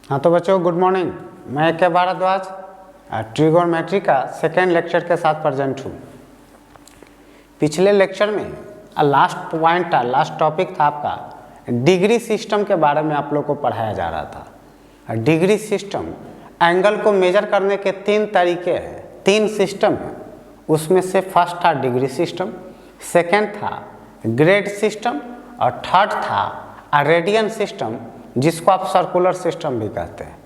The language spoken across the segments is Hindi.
हाँ तो बच्चों गुड मॉर्निंग। मैं के भारद्वाज ट्रिगोनोमेट्री का सेकेंड लेक्चर के साथ प्रेजेंट हूँ। पिछले लेक्चर में लास्ट टॉपिक था आपका डिग्री सिस्टम के बारे में आप लोग को पढ़ाया जा रहा था। डिग्री सिस्टम एंगल को मेजर करने के तीन तरीके हैं, तीन सिस्टम हैं। उसमें से फर्स्ट था डिग्री सिस्टम, सेकेंड था ग्रेड सिस्टम और थर्ड था रेडियन सिस्टम, जिसको आप सर्कुलर सिस्टम भी कहते हैं।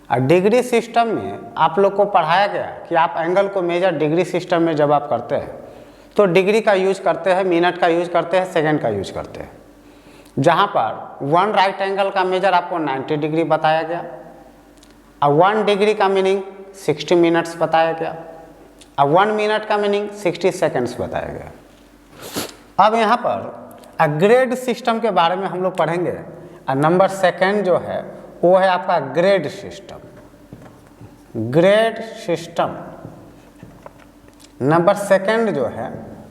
और डिग्री सिस्टम में आप लोग को पढ़ाया गया कि आप एंगल को मेजर डिग्री सिस्टम में जब आप करते हैं तो डिग्री का यूज करते हैं, मिनट का यूज करते हैं, सेकंड का यूज करते हैं। जहाँ पर वन राइट एंगल का मेजर आपको 90 डिग्री बताया गया और 1 डिग्री का मीनिंग 60 मिनट्स बताया गया और 1 मिनट का मीनिंग 60 सेकेंड्स बताया गया। अब यहाँ पर ग्रेड सिस्टम के बारे में हम लोग पढ़ेंगे। नंबर सेकेंड जो है वो है आपका grade system. Grade system number second जो है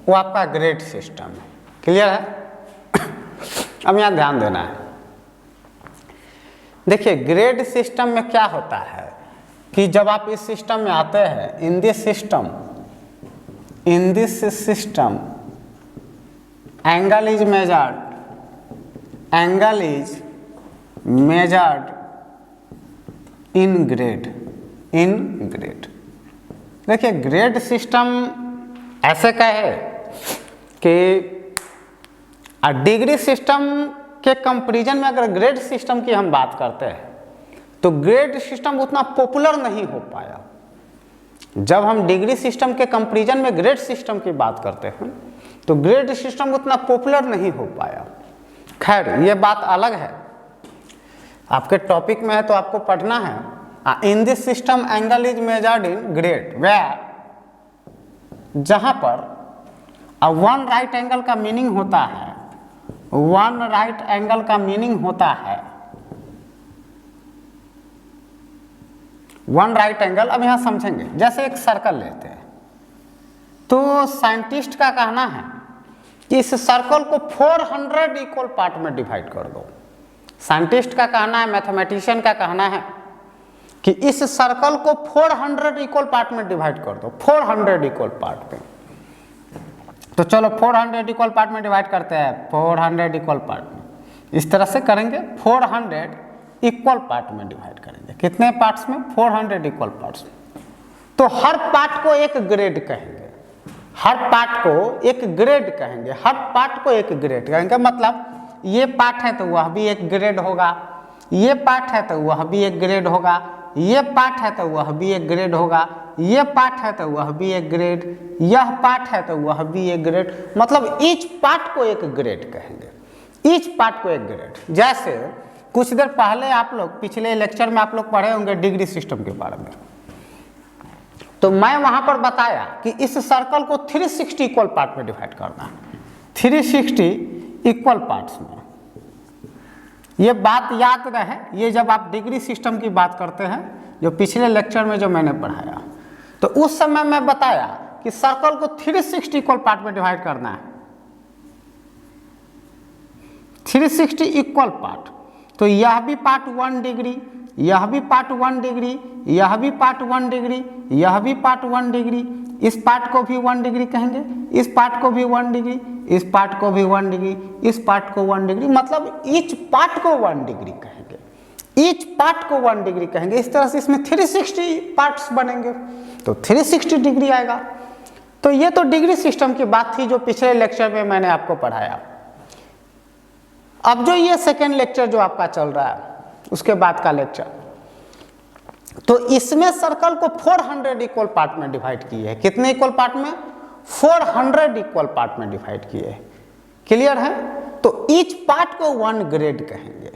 वो आपका ग्रेड सिस्टम है। क्लियर है? अब यहाँ ध्यान देना है। देखिए ग्रेड सिस्टम में क्या होता है कि जब आप इस सिस्टम में आते हैं, इन this system angle is measured in grade. देखिए ग्रेड सिस्टम ऐसे का है कि डिग्री सिस्टम के कंपैरिजन में अगर ग्रेड सिस्टम की हम बात करते हैं तो ग्रेड सिस्टम उतना पॉपुलर नहीं हो पाया। जब हम डिग्री सिस्टम के कंपैरिजन में ग्रेड सिस्टम की बात करते हैं तो ग्रेड सिस्टम उतना पॉपुलर नहीं हो पाया। खैर ये बात अलग है, आपके टॉपिक में है तो आपको पढ़ना है। In this system angle is measured in grade where, जहां पर वन राइट एंगल का मीनिंग होता है, वन राइट एंगल का मीनिंग होता है वन राइट एंगल। अब यहां समझेंगे, जैसे एक सर्कल लेते हैं तो साइंटिस्ट का कहना है कि इस सर्कल को 400 इक्वल पार्ट में डिवाइड कर दो। साइंटिस्ट का कहना है, मैथमेटिशियन का कहना है कि इस सर्कल को 400 इक्वल पार्ट में डिवाइड कर दो, 400 इक्वल पार्ट में। तो चलो 400 इक्वल पार्ट में डिवाइड करते हैं, 400 इक्वल पार्ट में इस तरह से करेंगे, 400 इक्वल पार्ट में डिवाइड करेंगे। कितने पार्ट्स में? 400 इक्वल पार्ट्स में। तो हर पार्ट को एक ग्रेड कहेंगे, हर पार्ट को एक ग्रेड कहेंगे, हर पार्ट को एक ग्रेड कहेंगे। मतलब ये पार्ट है तो वह भी एक ग्रेड होगा, ये पार्ट है तो वह भी एक ग्रेड होगा, ये पार्ट है तो वह भी एक ग्रेड होगा, ये पार्ट है तो वह भी एक ग्रेड, यह पार्ट है तो वह भी एक ग्रेड। मतलब ईच पार्ट को एक ग्रेड कहेंगे, ईच पार्ट को एक ग्रेड। जैसे कुछ देर पहले आप लोग पिछले लेक्चर में आप लोग पढ़े होंगे डिग्री सिस्टम के बारे में, तो मैं वहां पर बताया कि इस सर्कल को 360 इक्वल पार्ट में डिवाइड करना है, 360 इक्वल पार्ट्स में। ये बात याद रहे, ये जब आप डिग्री सिस्टम की बात करते हैं, जो पिछले लेक्चर में जो मैंने पढ़ाया, तो उस समय मैं बताया कि सर्कल को 360 इक्वल पार्ट में डिवाइड करना है, 360 इक्वल पार्ट। तो यह भी पार्ट 1 डिग्री, यह भी पार्ट 1 डिग्री, यह भी पार्ट 1 डिग्री, यह भी पार्ट 1 डिग्री, इस पार्ट को भी 1 डिग्री कहेंगे, इस पार्ट को भी 1 डिग्री, इस पार्ट को भी 1 डिग्री, इस पार्ट को 1 डिग्री। मतलब ईच पार्ट को 1 डिग्री कहेंगे, ईच पार्ट को 1 डिग्री कहेंगे। इस तरह से इसमें 360 पार्ट्स बनेंगे तो 360 डिग्री आएगा। तो ये तो डिग्री सिस्टम की बात थी जो पिछले लेक्चर में मैंने आपको पढ़ाया। अब जो ये सेकेंड लेक्चर जो आपका चल रहा है, उसके बाद का लेक्चर, तो इसमें सर्कल को 400 इक्वल पार्ट में डिवाइड किए हैं। कितने इक्वल पार्ट में? 400 इक्वल पार्ट में डिवाइड किए हैं। क्लियर है? तो ईच पार्ट को 1 ग्रेड कहेंगे,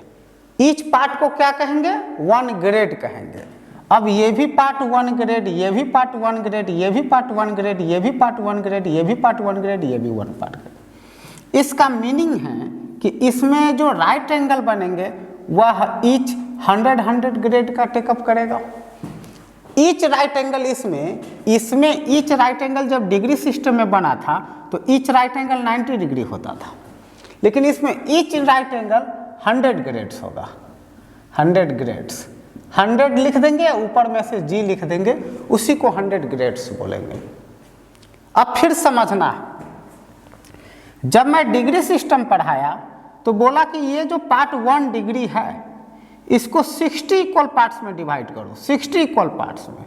ईच पार्ट को क्या कहेंगे? 1 ग्रेड कहेंगे। अब ये भी पार्ट 1 ग्रेड, ये भी पार्ट 1 ग्रेड, ये भी पार्ट 1 ग्रेड, ये भी पार्ट 1 ग्रेड, ये भी पार्ट 1 ग्रेड, ये भी 1 पार्ट ग्रेड। इसका मीनिंग है कि इसमें जो राइट एंगल बनेंगे वह ईच 100 ग्रेड का टेकअप करेगा। ईच राइट एंगल इसमें ईच राइट एंगल जब डिग्री सिस्टम में बना था तो ईच राइट एंगल 90 डिग्री होता था, लेकिन इसमें ईच राइट एंगल 100 ग्रेड्स होगा, 100 ग्रेड्स। 100 लिख देंगे या ऊपर में से G लिख देंगे, उसी को 100 ग्रेड्स बोलेंगे। अब फिर समझना, जब मैं डिग्री सिस्टम पढ़ाया तो बोला कि ये जो पार्ट 1 डिग्री है इसको 60 इक्वल पार्ट्स में डिवाइड करो, 60 इक्वल पार्ट्स में,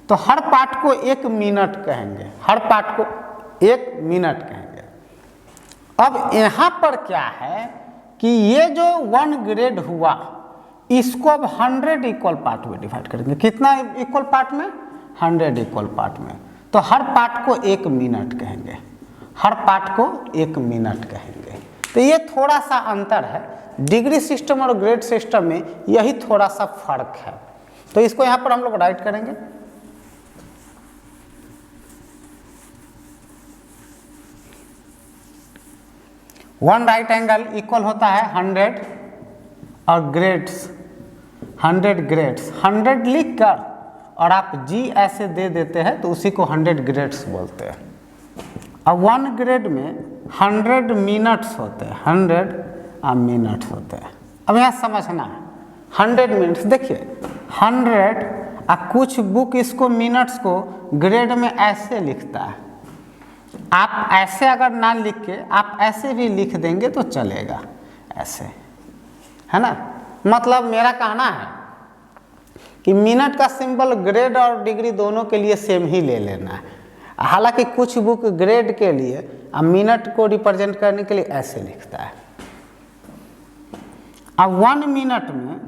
तो हर पार्ट को 1 मिनट कहेंगे, हर पार्ट को 1 मिनट कहेंगे। अब यहाँ पर क्या है कि ये जो 1 ग्रेड हुआ इसको अब 100 इक्वल पार्ट में डिवाइड करेंगे। कितना इक्वल पार्ट में? 100 इक्वल पार्ट में। तो हर पार्ट को 1 मिनट कहेंगे, हर पार्ट को 1 मिनट कहेंगे। तो ये थोड़ा सा अंतर है डिग्री सिस्टम और ग्रेड सिस्टम में, यही थोड़ा सा फर्क है। तो इसको यहाँ पर हम लोग राइट करेंगे। वन राइट एंगल इक्वल होता है 100 और ग्रेड्स, 100 ग्रेड्स, 100 लिख कर और आप G ऐसे दे देते हैं तो उसी को 100 ग्रेड्स बोलते हैं। अब 1 ग्रेड में 100 मिनट्स होते हैं, 100 मिनट्स होते हैं। अब यहाँ समझना है 100 मिनट्स, देखिए 100 कुछ बुक इसको मिनट्स को ग्रेड में ऐसे लिखता है। आप ऐसे अगर ना लिख के आप ऐसे भी लिख देंगे तो चलेगा, ऐसे, है ना। मतलब मेरा कहना है कि मिनट का सिंबल ग्रेड और डिग्री दोनों के लिए सेम ही ले लेना है। हालांकि कुछ बुक ग्रेड के लिए मिनट को रिप्रेजेंट करने के लिए ऐसे लिखता है। अब 1 मिनट में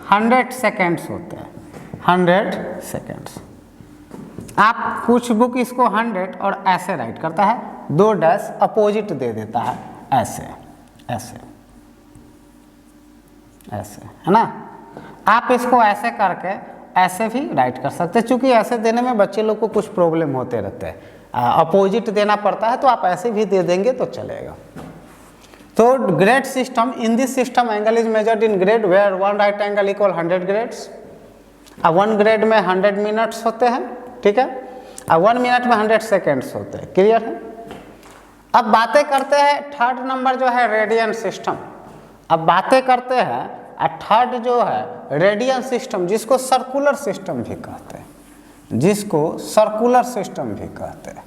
100 सेकेंड्स होते हैं, 100 सेकेंड्स। आप कुछ बुक इसको 100 और ऐसे राइट करता है, 2 डैश अपोजिट दे देता है, ऐसे ऐसे ऐसे, है ना। आप इसको ऐसे करके ऐसे भी राइट कर सकते हैं, क्योंकि ऐसे देने में बच्चे लोग को कुछ प्रॉब्लम होते रहते हैं, अपोजिट देना पड़ता है, तो आप ऐसे भी दे देंगे तो चलेगा। तो grade system, in this system angle is measured in grade where 1 right angle equal 100 grades. अब 1 ग्रेड में 100 मिनट्स होते हैं, ठीक है। अब 1 मिनट में 100 सेकेंड्स होते हैं, क्लियर है। अब बातें करते हैं थर्ड नंबर जो है रेडियन सिस्टम। अब बातें करते हैं थर्ड जो है रेडियन सिस्टम, जिसको सर्कुलर सिस्टम भी कहते हैं, जिसको सर्कुलर सिस्टम भी कहते हैं।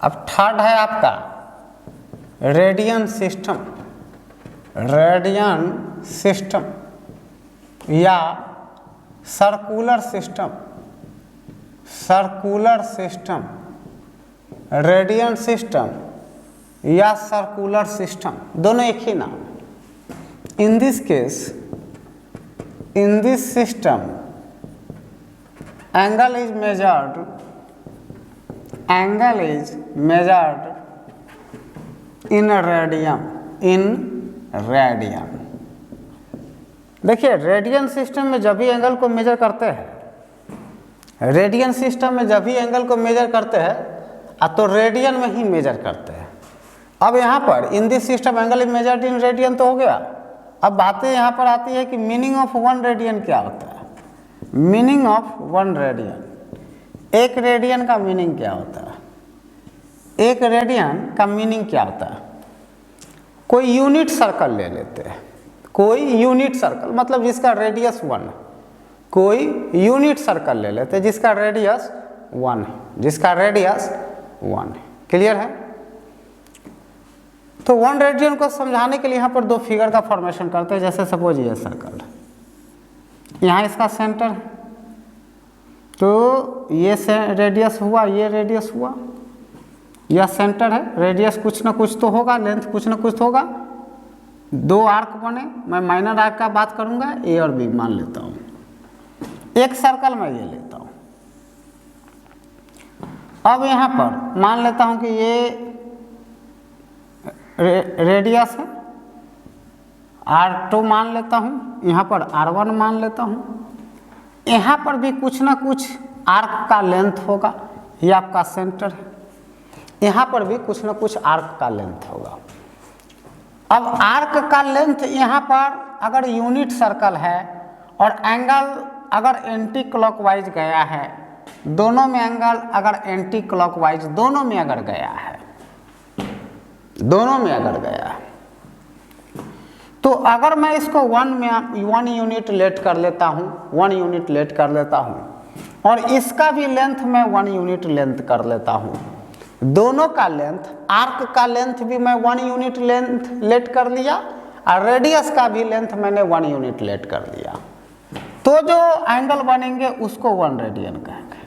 अब थर्ड है आपका रेडियन सिस्टम, रेडियन सिस्टम या circular system, circular system, radian system या सर्कुलर सिस्टम, दोनों एक ही नाम। In this case, in this system angle is measured, angle is measured in radian, in radian। देखिए रेडियन सिस्टम में जब भी एंगल को मेजर करते हैं, रेडियन सिस्टम में जब भी एंगल को मेजर करते हैं तो रेडियन में ही मेजर करते हैं। अब यहाँ पर इन this system angle is measured in radian तो हो गया। अब बातें यहाँ पर आती है कि मीनिंग ऑफ 1 रेडियन क्या होता है। मीनिंग ऑफ 1 रेडियन, 1 रेडियन का मीनिंग क्या होता है? 1 रेडियन का मीनिंग क्या होता है? कोई यूनिट सर्कल ले लेते हैं, कोई यूनिट सर्कल मतलब जिसका रेडियस 1, कोई यूनिट सर्कल ले लेते हैं जिसका रेडियस 1 है, जिसका रेडियस 1 है। क्लियर है। तो 1 रेडियन को समझाने के लिए यहाँ पर 2 फिगर का फॉर्मेशन करते हैं। जैसे सपोज ये सर्कल, यहाँ इसका सेंटर है, तो ये से रेडियस हुआ, ये रेडियस हुआ, यह सेंटर है, रेडियस कुछ ना कुछ तो होगा, लेंथ कुछ ना कुछ तो होगा, दो आर्क बने, मैं माइनर आर्क का बात करूंगा, ए और बी मान लेता हूं, एक सर्कल मैं ये लेता हूं। अब यहां पर मान लेता हूं कि ये रेडियस है, R2 मान लेता हूं, यहां पर R1 मान लेता हूं, यहां पर भी कुछ ना कुछ आर्क का लेंथ होगा, ये आपका सेंटर है, यहां पर भी कुछ ना कुछ आर्क का लेंथ होगा। अब आर्क का लेंथ यहाँ पर अगर यूनिट सर्कल है और एंगल अगर एंटी क्लॉकवाइज गया है, दोनों में एंगल अगर एंटी क्लॉकवाइज दोनों में अगर गया है, दोनों में अगर गया है, तो अगर मैं इसको 1 यूनिट लेट कर लेता हूँ, 1 यूनिट लेट कर लेता हूँ और इसका भी लेंथ मैं 1 यूनिट लेंथ कर लेता हूँ, दोनों का लेंथ, आर्क का लेंथ भी मैं 1 यूनिट लेंथ लेट कर लिया और रेडियस का भी लेंथ मैंने 1 यूनिट लेट कर लिया, तो जो एंगल बनेंगे उसको 1 रेडियन कहेंगे,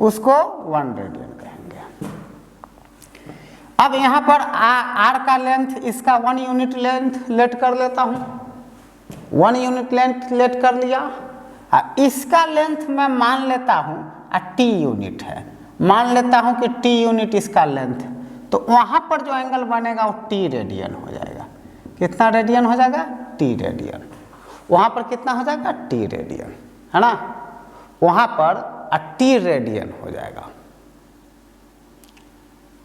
उसको 1 रेडियन कहेंगे। अब यहाँ पर आर का लेंथ इसका 1 यूनिट लेंथ लेट कर लेता हूँ, 1 यूनिट लेंथ लेट कर लिया, इसका लेंथ मैं मान लेता हूँ टी यूनिट है, मान लेता हूं कि टी यूनिट इसका लेंथ, तो वहां पर जो एंगल बनेगा वो टी रेडियन हो जाएगा। कितना रेडियन हो जाएगा? T radian. वहां पर कितना हो जाएगा? टी रेडियन, है ना, वहां पर टी रेडियन हो जाएगा,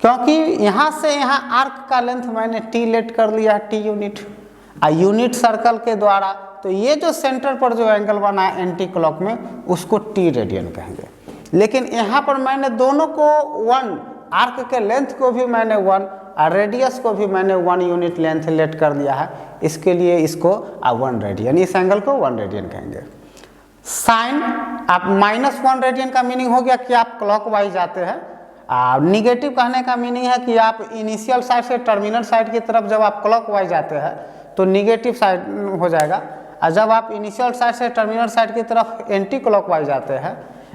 क्योंकि यहां से यहां आर्क का लेंथ मैंने टी लेट कर लिया है, टी यूनिट, यूनिट सर्कल के द्वारा, तो ये जो सेंटर पर जो एंगल बना है एंटी क्लॉक में उसको टी रेडियन कहेंगे। लेकिन यहाँ पर मैंने दोनों को 1, आर्क के लेंथ को भी मैंने 1 और रेडियस को भी मैंने 1 यूनिट लेंथ लेट कर दिया है, इसके लिए इसको 1 रेडियन, इस एंगल को 1 रेडियन कहेंगे। साइन आप -1 रेडियन का मीनिंग हो गया कि आप क्लॉकवाइज जाते हैं, निगेटिव कहने का मीनिंग है कि आप इनिशियल साइड से टर्मिनल साइड की तरफ जब आप क्लॉकवाइज जाते हैं तो निगेटिव साइड हो जाएगा, और जब आप इनिशियल साइड से टर्मिनल साइड की तरफ एंटी क्लॉकवाइज जाते हैं,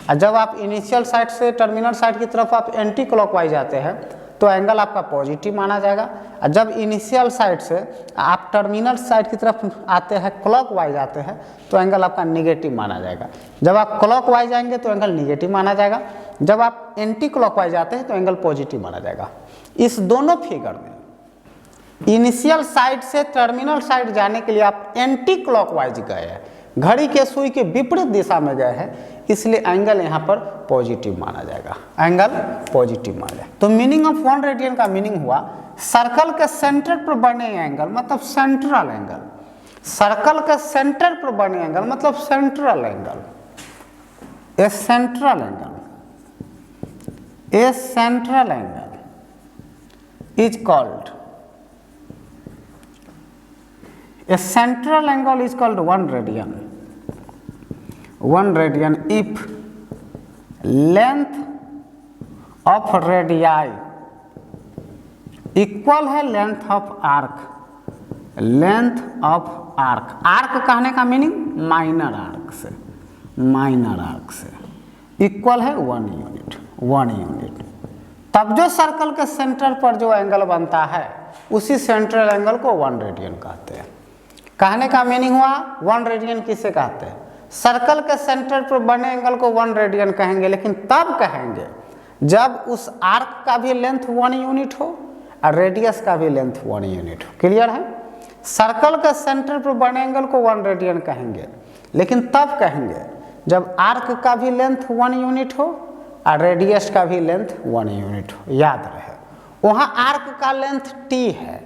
और जब आप इनिशियल साइड से टर्मिनल साइड की तरफ आप एंटी क्लॉकवाइज जाते हैं तो एंगल आपका पॉजिटिव माना जाएगा, और जब इनिशियल साइड से आप टर्मिनल साइड की तरफ आते हैं, क्लॉकवाइज आते हैं, तो एंगल आपका नेगेटिव माना जाएगा। जब आप क्लॉकवाइज आएंगे तो एंगल नेगेटिव माना जाएगा, जब आप एंटी क्लॉकवाइज आते हैं तो एंगल पॉजिटिव माना जाएगा। इस दोनों फिगर में इनिशियल साइड से टर्मिनल साइड जाने के लिए आप एंटी क्लॉकवाइज गए हैं, घड़ी के सुई के विपरीत दिशा में गए हैं, इसलिए एंगल यहाँ पर पॉजिटिव माना जाएगा, एंगल पॉजिटिव माना जाएगा। तो मीनिंग ऑफ 1 रेडियन का मीनिंग हुआ सर्कल के सेंटर पर बने एंगल मतलब सेंट्रल एंगल, सर्कल के सेंटर पर बने एंगल मतलब central angle, A central angle, A central angle is called, a central angle is called 1 radian, 1 radian if length of radii equal है length of arc, length of arc, arc कहने का मीनिंग माइनर आर्क से, माइनर आर्क से इक्वल है 1 यूनिट, 1 यूनिट, तब जो सर्कल के सेंटर पर जो एंगल बनता है उसी सेंट्रल एंगल को 1 रेडियन कहते हैं। कहने का मीनिंग हुआ 1 रेडियन किसे कहते हैं? सर्कल के सेंटर पर बने एंगल को 1 रेडियन कहेंगे, लेकिन तब कहेंगे जब उस आर्क का भी लेंथ 1 यूनिट हो और रेडियस का भी लेंथ 1 यूनिट हो। क्लियर है? सर्कल के सेंटर पर बने एंगल को 1 रेडियन कहेंगे, लेकिन तब कहेंगे जब आर्क का भी लेंथ 1 यूनिट हो और रेडियस का भी लेंथ 1 यूनिट हो। याद रहे, वहाँ आर्क का लेंथ t है,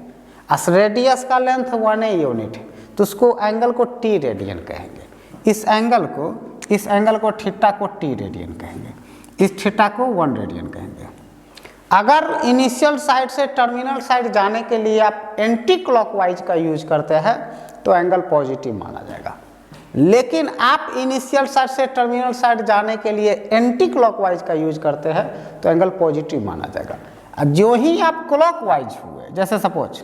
रेडियस का लेंथ 1 यूनिट है, तो उसको एंगल को टी रेडियन कहेंगे। इस एंगल को थीटा को टी रेडियन कहेंगे, इस थीटा को 1 रेडियन कहेंगे। अगर इनिशियल साइड से टर्मिनल साइड जाने के लिए आप एंटी क्लॉकवाइज का यूज करते हैं तो एंगल पॉजिटिव माना जाएगा, लेकिन आप इनिशियल साइड से टर्मिनल साइड जाने के लिए एंटी क्लॉकवाइज का यूज करते हैं तो एंगल पॉजिटिव माना जाएगा। जो ही आप क्लॉकवाइज हुए, जैसे सपोज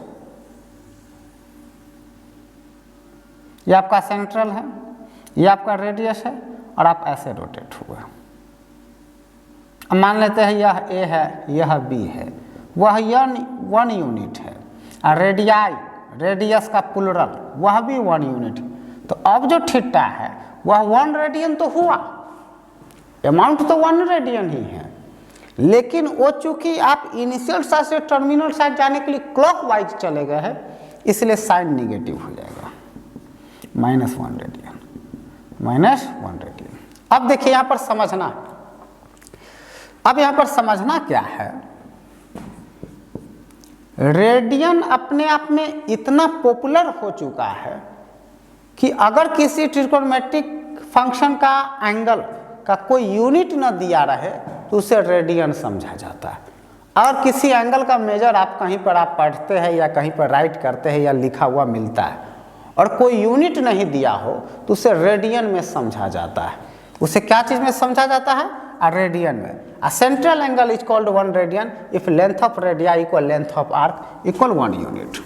ये आपका सेंट्रल है, ये आपका रेडियस है और आप ऐसे रोटेट हुए, अब मान लेते हैं यह ए है, यह बी है, वह यह 1 यूनिट है, और रेडियाई, रेडियस का प्लुरल, वह भी 1 यूनिट। तो अब जो थीटा है वह 1 रेडियन तो हुआ, अमाउंट तो 1 रेडियन ही है, लेकिन वो चूंकि आप इनिशियल साइड से टर्मिनल साइड जाने के लिए क्लॉकवाइज चले गए हैं, इसलिए साइन निगेटिव हो जाएगा, -1 रेडियन, -1 रेडियन। अब देखिए यहाँ पर समझना, अब यहाँ पर समझना क्या है, रेडियन अपने आप में इतना पॉपुलर हो चुका है कि अगर किसी ट्रिग्नोमेट्रिक फंक्शन का एंगल का कोई यूनिट न दिया रहे तो उसे रेडियन समझा जाता है। और किसी एंगल का मेजर आप कहीं पर आप पढ़ते हैं या कहीं पर राइट करते हैं या लिखा हुआ मिलता है और कोई यूनिट नहीं दिया हो तो उसे रेडियन में समझा जाता है। उसे क्या चीज़ में समझा जाता है? रेडियन में। A central angle is called 1 radian if length of radii equal length of arc equal 1 unit.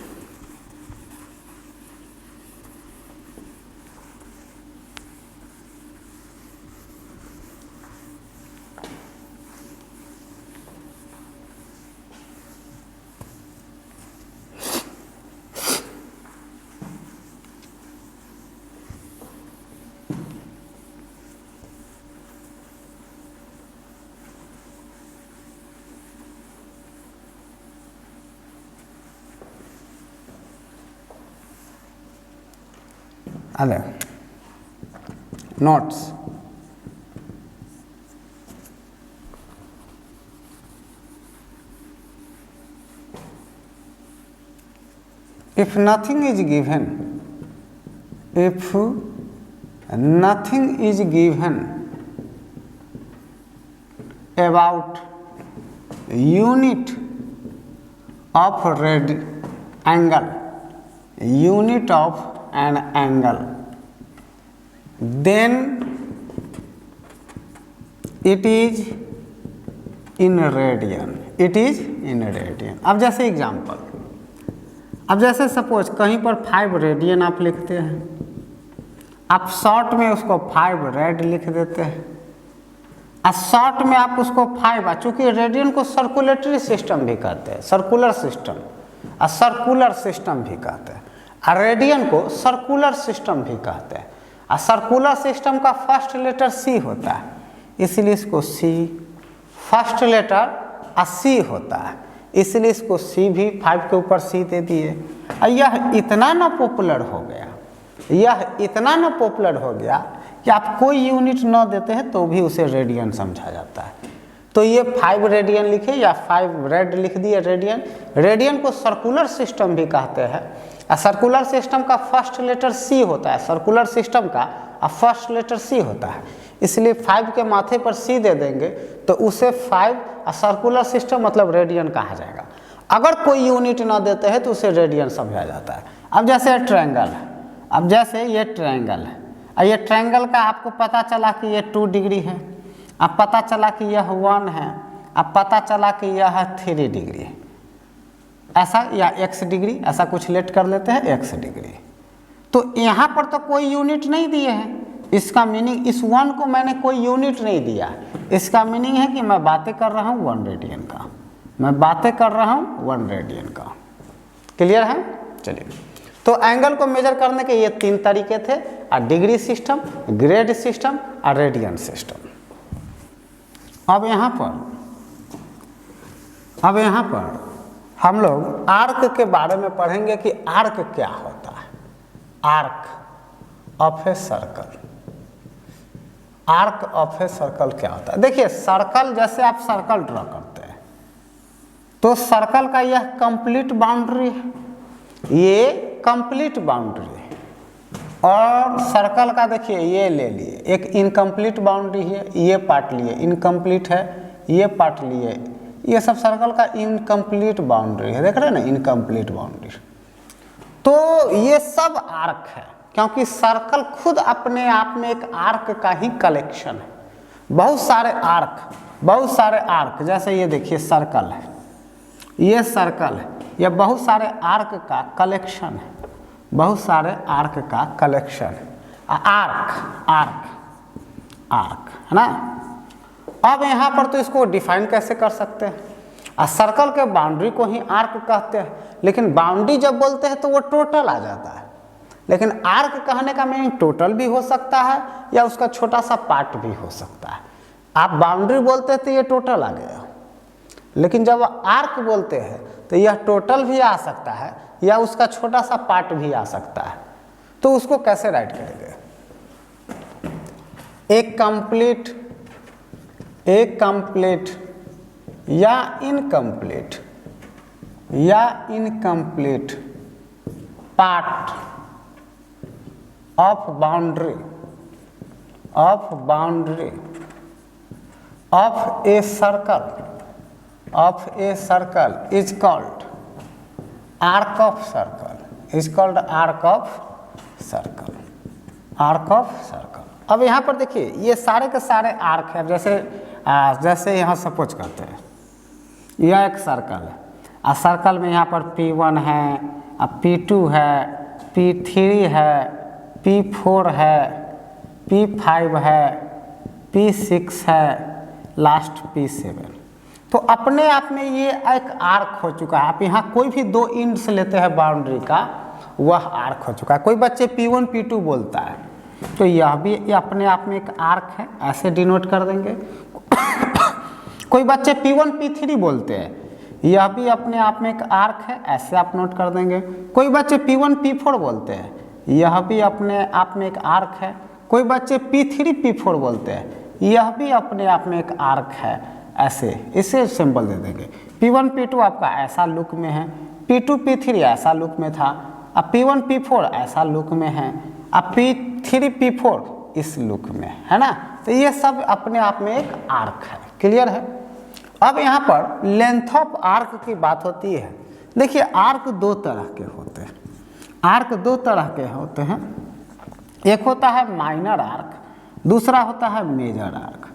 Other notes. If nothing is given, if nothing is given about unit of angle, unit of an angle, then it is in radian, it is in radian। अब जैसे एग्जाम्पल, अब जैसे सपोज कहीं पर 5 रेडियन आप लिखते हैं, आप शॉर्ट में उसको 5 रेड लिख देते हैं, और शॉर्ट में आप उसको 5, चूंकि रेडियन को सर्कुलेटरी सिस्टम भी कहते हैं, सर्कुलर सिस्टम और सर्कुलर सिस्टम भी कहते हैं, और रेडियन को सर्कुलर सिस्टम भी कहते हैं। और सर्कुलर सिस्टम का फर्स्ट लेटर सी होता है, इसलिए इसको सी, फर्स्ट लेटर सी होता है, इसलिए इसको सी भी 5 के ऊपर सी दे दिए। और यह इतना ना पॉपुलर हो गया, यह इतना ना पॉपुलर हो गया कि आप कोई यूनिट न देते हैं तो भी उसे रेडियन समझा जाता है। तो ये 5 रेडियन लिखे या 5 रेड लिख दिए रेडियन। रेडियन को सर्कुलर सिस्टम भी कहते हैं, और सर्कुलर सिस्टम का फर्स्ट लेटर सी होता है, सर्कुलर सिस्टम का फर्स्ट लेटर सी होता है, इसलिए 5 के माथे पर सी दे देंगे तो उसे 5 सर्कुलर सिस्टम मतलब रेडियन कहा जाएगा। अगर कोई यूनिट ना देते हैं तो उसे रेडियन समझा जाता है। अब जैसे ट्रायंगल है, अब जैसे ये ट्रायंगल है, और ये ट्रायंगल का आपको पता चला कि ये 2 डिग्री है, अब पता चला कि यह 1 है, अब पता चला कि यह 3 डिग्री है, ऐसा, या x डिग्री, ऐसा कुछ लेट कर लेते हैं x डिग्री। तो यहाँ पर तो कोई यूनिट नहीं दिए हैं, इसका मीनिंग इस 1 को मैंने कोई यूनिट नहीं दिया, इसका मीनिंग है कि मैं बातें कर रहा हूँ 1 रेडियन का, मैं बातें कर रहा हूँ 1 रेडियन का। क्लियर है? चलिए, तो एंगल को मेजर करने के ये 3 तरीके थे, डिग्री सिस्टम, ग्रेड सिस्टम और रेडियन सिस्टम। अब यहाँ पर हम लोग आर्क के बारे में पढ़ेंगे कि आर्क क्या होता है। Arc of a circle, arc of a circle क्या होता है? देखिए, सर्कल, जैसे आप सर्कल ड्रॉ करते हैं तो सर्कल का यह कंप्लीट बाउंड्री है, ये कंप्लीट बाउंड्री है, और सर्कल का देखिए ये ले लिए, एक इनकम्प्लीट बाउंड्री है, ये पार्ट लिए, इनकम्प्लीट है, ये पार्ट लिए, ये सब सर्कल का इनकम्प्लीट बाउंड्री है, देख रहे हैं ना, इनकम्प्लीट बाउंड्री। तो ये सब आर्क है, क्योंकि सर्कल खुद अपने आप में एक आर्क का ही कलेक्शन है। बहुत सारे आर्क, जैसे ये देखिए सर्कल है, ये सर्कल है, ये बहुत सारे आर्क का कलेक्शन है, बहुत सारे आर्क का कलेक्शन है। आर्क है ना। अब यहाँ पर तो इसको डिफाइन कैसे कर सकते हैं, सर्कल के बाउंड्री को ही आर्क कहते हैं, लेकिन बाउंड्री जब बोलते हैं तो वो टोटल आ जाता है, लेकिन आर्क कहने का मीनिंग टोटल भी हो सकता है या उसका छोटा सा पार्ट भी हो सकता है। आप बाउंड्री बोलते हैं तो ये टोटल आ गया, लेकिन जब आर्क बोलते हैं तो यह टोटल भी आ सकता है या उसका छोटा सा पार्ट भी आ सकता है। तो उसको कैसे राइट करेंगे, एक कंप्लीट या incomplete part of boundary of a circle is called arc of circle. अब यहाँ पर देखिए ये सारे के सारे आर्क है। जैसे यहाँ सपोज करते हैं यह एक सर्कल है, और सर्कल में यहाँ पर P1 है, P2 है, P3 है, P4 है, P5 है, P6 है, लास्ट P7। तो अपने आप में ये एक आर्क हो चुका है। आप यहाँ कोई भी दो इंड्स लेते हैं बाउंड्री का, वह आर्क हो चुका है। कोई बच्चे P1 P2 बोलता है तो यह भी ये अपने आप में एक आर्क है, ऐसे डिनोट कर देंगे। कोई बच्चे P1 P3 बोलते हैं, यह भी अपने आप में एक आर्क है, ऐसे आप नोट कर देंगे। कोई बच्चे P1 P4 बोलते हैं, यह भी अपने आप में एक आर्क है। कोई बच्चे P3 P4 बोलते हैं, यह भी अपने आप में एक आर्क है, ऐसे इसे सिंबल दे देंगे। P1 P2 आपका ऐसा लुक में है, P2 P3 ऐसा लुक में था, अब P1 P4 ऐसा लुक में है, अब P3 P4 इस लुक में है ना। तो ये सब अपने आप में एक आर्क है। क्लियर है। अब यहाँ पर लेंथ ऑफ आर्क की बात होती है। देखिए आर्क दो तरह के होते हैं। एक होता है माइनर आर्क, दूसरा होता है मेजर आर्क।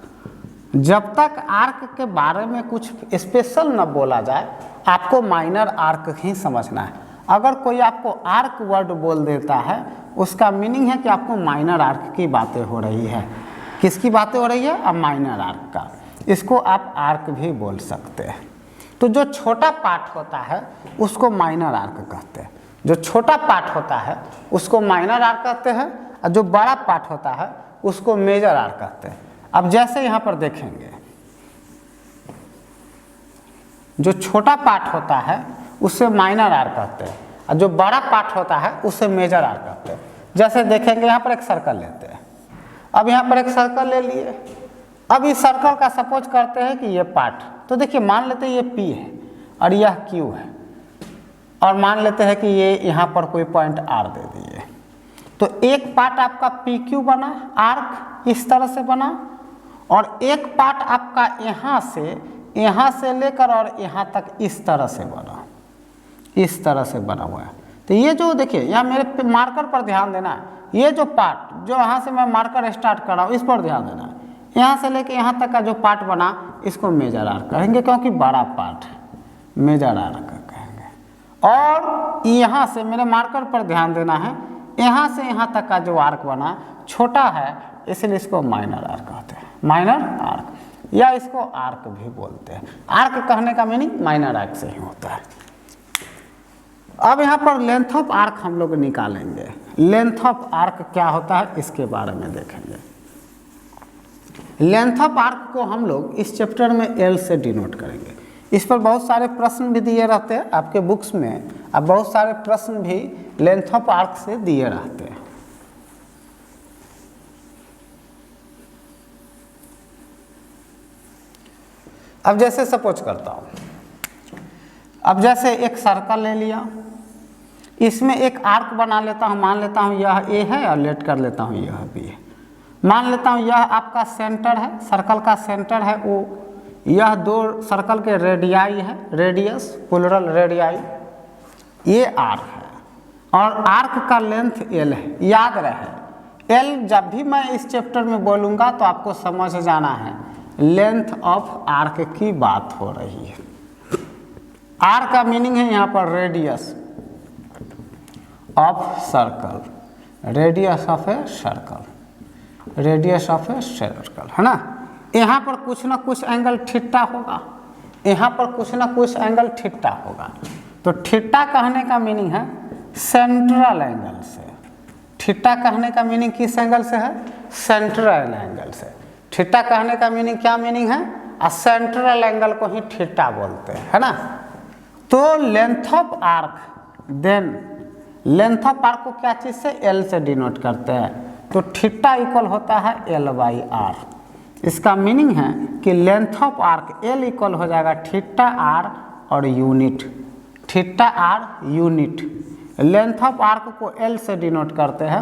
जब तक आर्क के बारे में कुछ स्पेशल न बोला जाए, आपको माइनर आर्क ही समझना है। अगर कोई आपको आर्क वर्ड बोल देता है, उसका मीनिंग है कि आपको माइनर आर्क की बातें हो रही है। किसकी बातें हो रही है? अब माइनर आर्क का। इसको आप आर्क भी बोल सकते हैं। तो जो छोटा पार्ट होता है उसको माइनर आर्क कहते हैं। जो छोटा पार्ट होता है उसको माइनर आर्क कहते हैं, और जो बड़ा पार्ट होता है उसको मेजर आर्क कहते हैं। अब जैसे यहाँ पर देखेंगे, जो छोटा पार्ट होता है उससे माइनर आर्क कहते हैं, और जो बड़ा पार्ट होता है उससे मेजर आर्क कहते हैं। जैसे देखेंगे यहाँ पर एक सर्कल लेते हैं। अब यहाँ पर एक सर्कल ले लिए। अब इस सर्कल का सपोज करते हैं कि ये पार्ट, तो देखिए मान लेते हैं ये P है और यह Q है, और मान लेते हैं कि ये यहाँ पर कोई पॉइंट R दे दिए। तो एक पार्ट आपका PQ बना, आर्क इस तरह से बना, और एक पार्ट आपका यहाँ से लेकर और यहाँ तक इस तरह से बना हुआ है। तो ये जो देखिए यहाँ मेरे मार्कर पर ध्यान देना है। ये जो पार्ट, जो यहाँ से मैं मार्कर स्टार्ट कर रहा हूँ, इस पर ध्यान देना है। यहाँ से लेके यहाँ तक का जो पार्ट बना, इसको मेजर आर्क कहेंगे, क्योंकि बड़ा पार्ट है, मेजर आर्क कहेंगे। और यहाँ से मेरे मार्कर पर ध्यान देना है, यहाँ से यहाँ तक का जो आर्क बना छोटा है, इसलिए इसको माइनर आर्क कहते हैं। माइनर आर्क, या इसको आर्क भी बोलते हैं। आर्क कहने का मीनिंग माइनर आर्क से ही होता है। अब यहाँ पर लेंथ ऑफ आर्क हम लोग निकालेंगे। लेंथ ऑफ आर्क क्या होता है इसके बारे में देखेंगे। लेंथ ऑफ आर्क को हम लोग इस चैप्टर में L से डिनोट करेंगे। इस पर बहुत सारे प्रश्न भी दिए रहते हैं आपके बुक्स में। अब बहुत सारे प्रश्न भी लेंथ ऑफ आर्क से दिए रहते हैं। अब जैसे सपोज करता हूँ, अब जैसे एक सर्कल ले लिया, इसमें एक आर्क बना लेता हूँ। मान लेता हूँ यह A है और लेट कर लेता हूँ यह B है। मान लेता हूँ यह आपका सेंटर है, सर्कल का सेंटर है O। यह दो सर्कल के रेडियाई है, रेडियस प्लूरल रेडियाई, ये आर्क है, और आर्क का लेंथ L है। याद रहे L जब भी मैं इस चैप्टर में बोलूँगा तो आपको समझ जाना है लेंथ ऑफ आर्क की बात हो रही है। आर का मीनिंग है यहाँ पर radius of circle, radius of a circle, radius of a circle, है ना। यहाँ पर कुछ ना कुछ एंगल थीटा होगा, यहाँ पर कुछ ना कुछ एंगल थीटा होगा। तो थीटा कहने का मीनिंग है सेंट्रल एंगल से। थीटा कहने का मीनिंग किस एंगल से है? सेंट्रल एंगल से। थीटा कहने का मीनिंग क्या मीनिंग है? सेंट्रल एंगल को ही थीटा बोलते हैं, है ना। तो length of arc, then length of arc को क्या चीज से? एल से डिनोट करते हैं। तो थीटा इक्वल होता है एल बाई आर। इसका मीनिंग है कि length of arc L equal हो जाएगा थीटा आर और unit, theta R unit. Length of arc को एल से डिनोट करते हैं,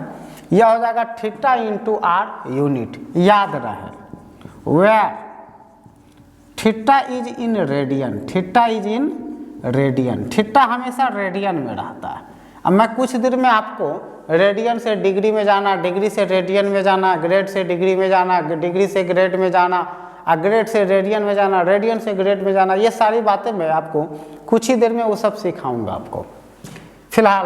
यह हो जाएगा थीटा इंटू आर यूनिट। याद रहे where theta is in radian, theta is in radian, theta हमेशा रेडियन में रहता है। अब मैं कुछ देर में आपको रेडियन से डिग्री में जाना, डिग्री से रेडियन में जाना, ग्रेड से डिग्री में जाना, डिग्री से ग्रेड में जाना, ग्रेड से रेडियन में जाना, रेडियन से ग्रेड में जाना, ये सारी बातें मैं आपको कुछ ही देर में वो सब सिखाऊंगा आपको। फिलहाल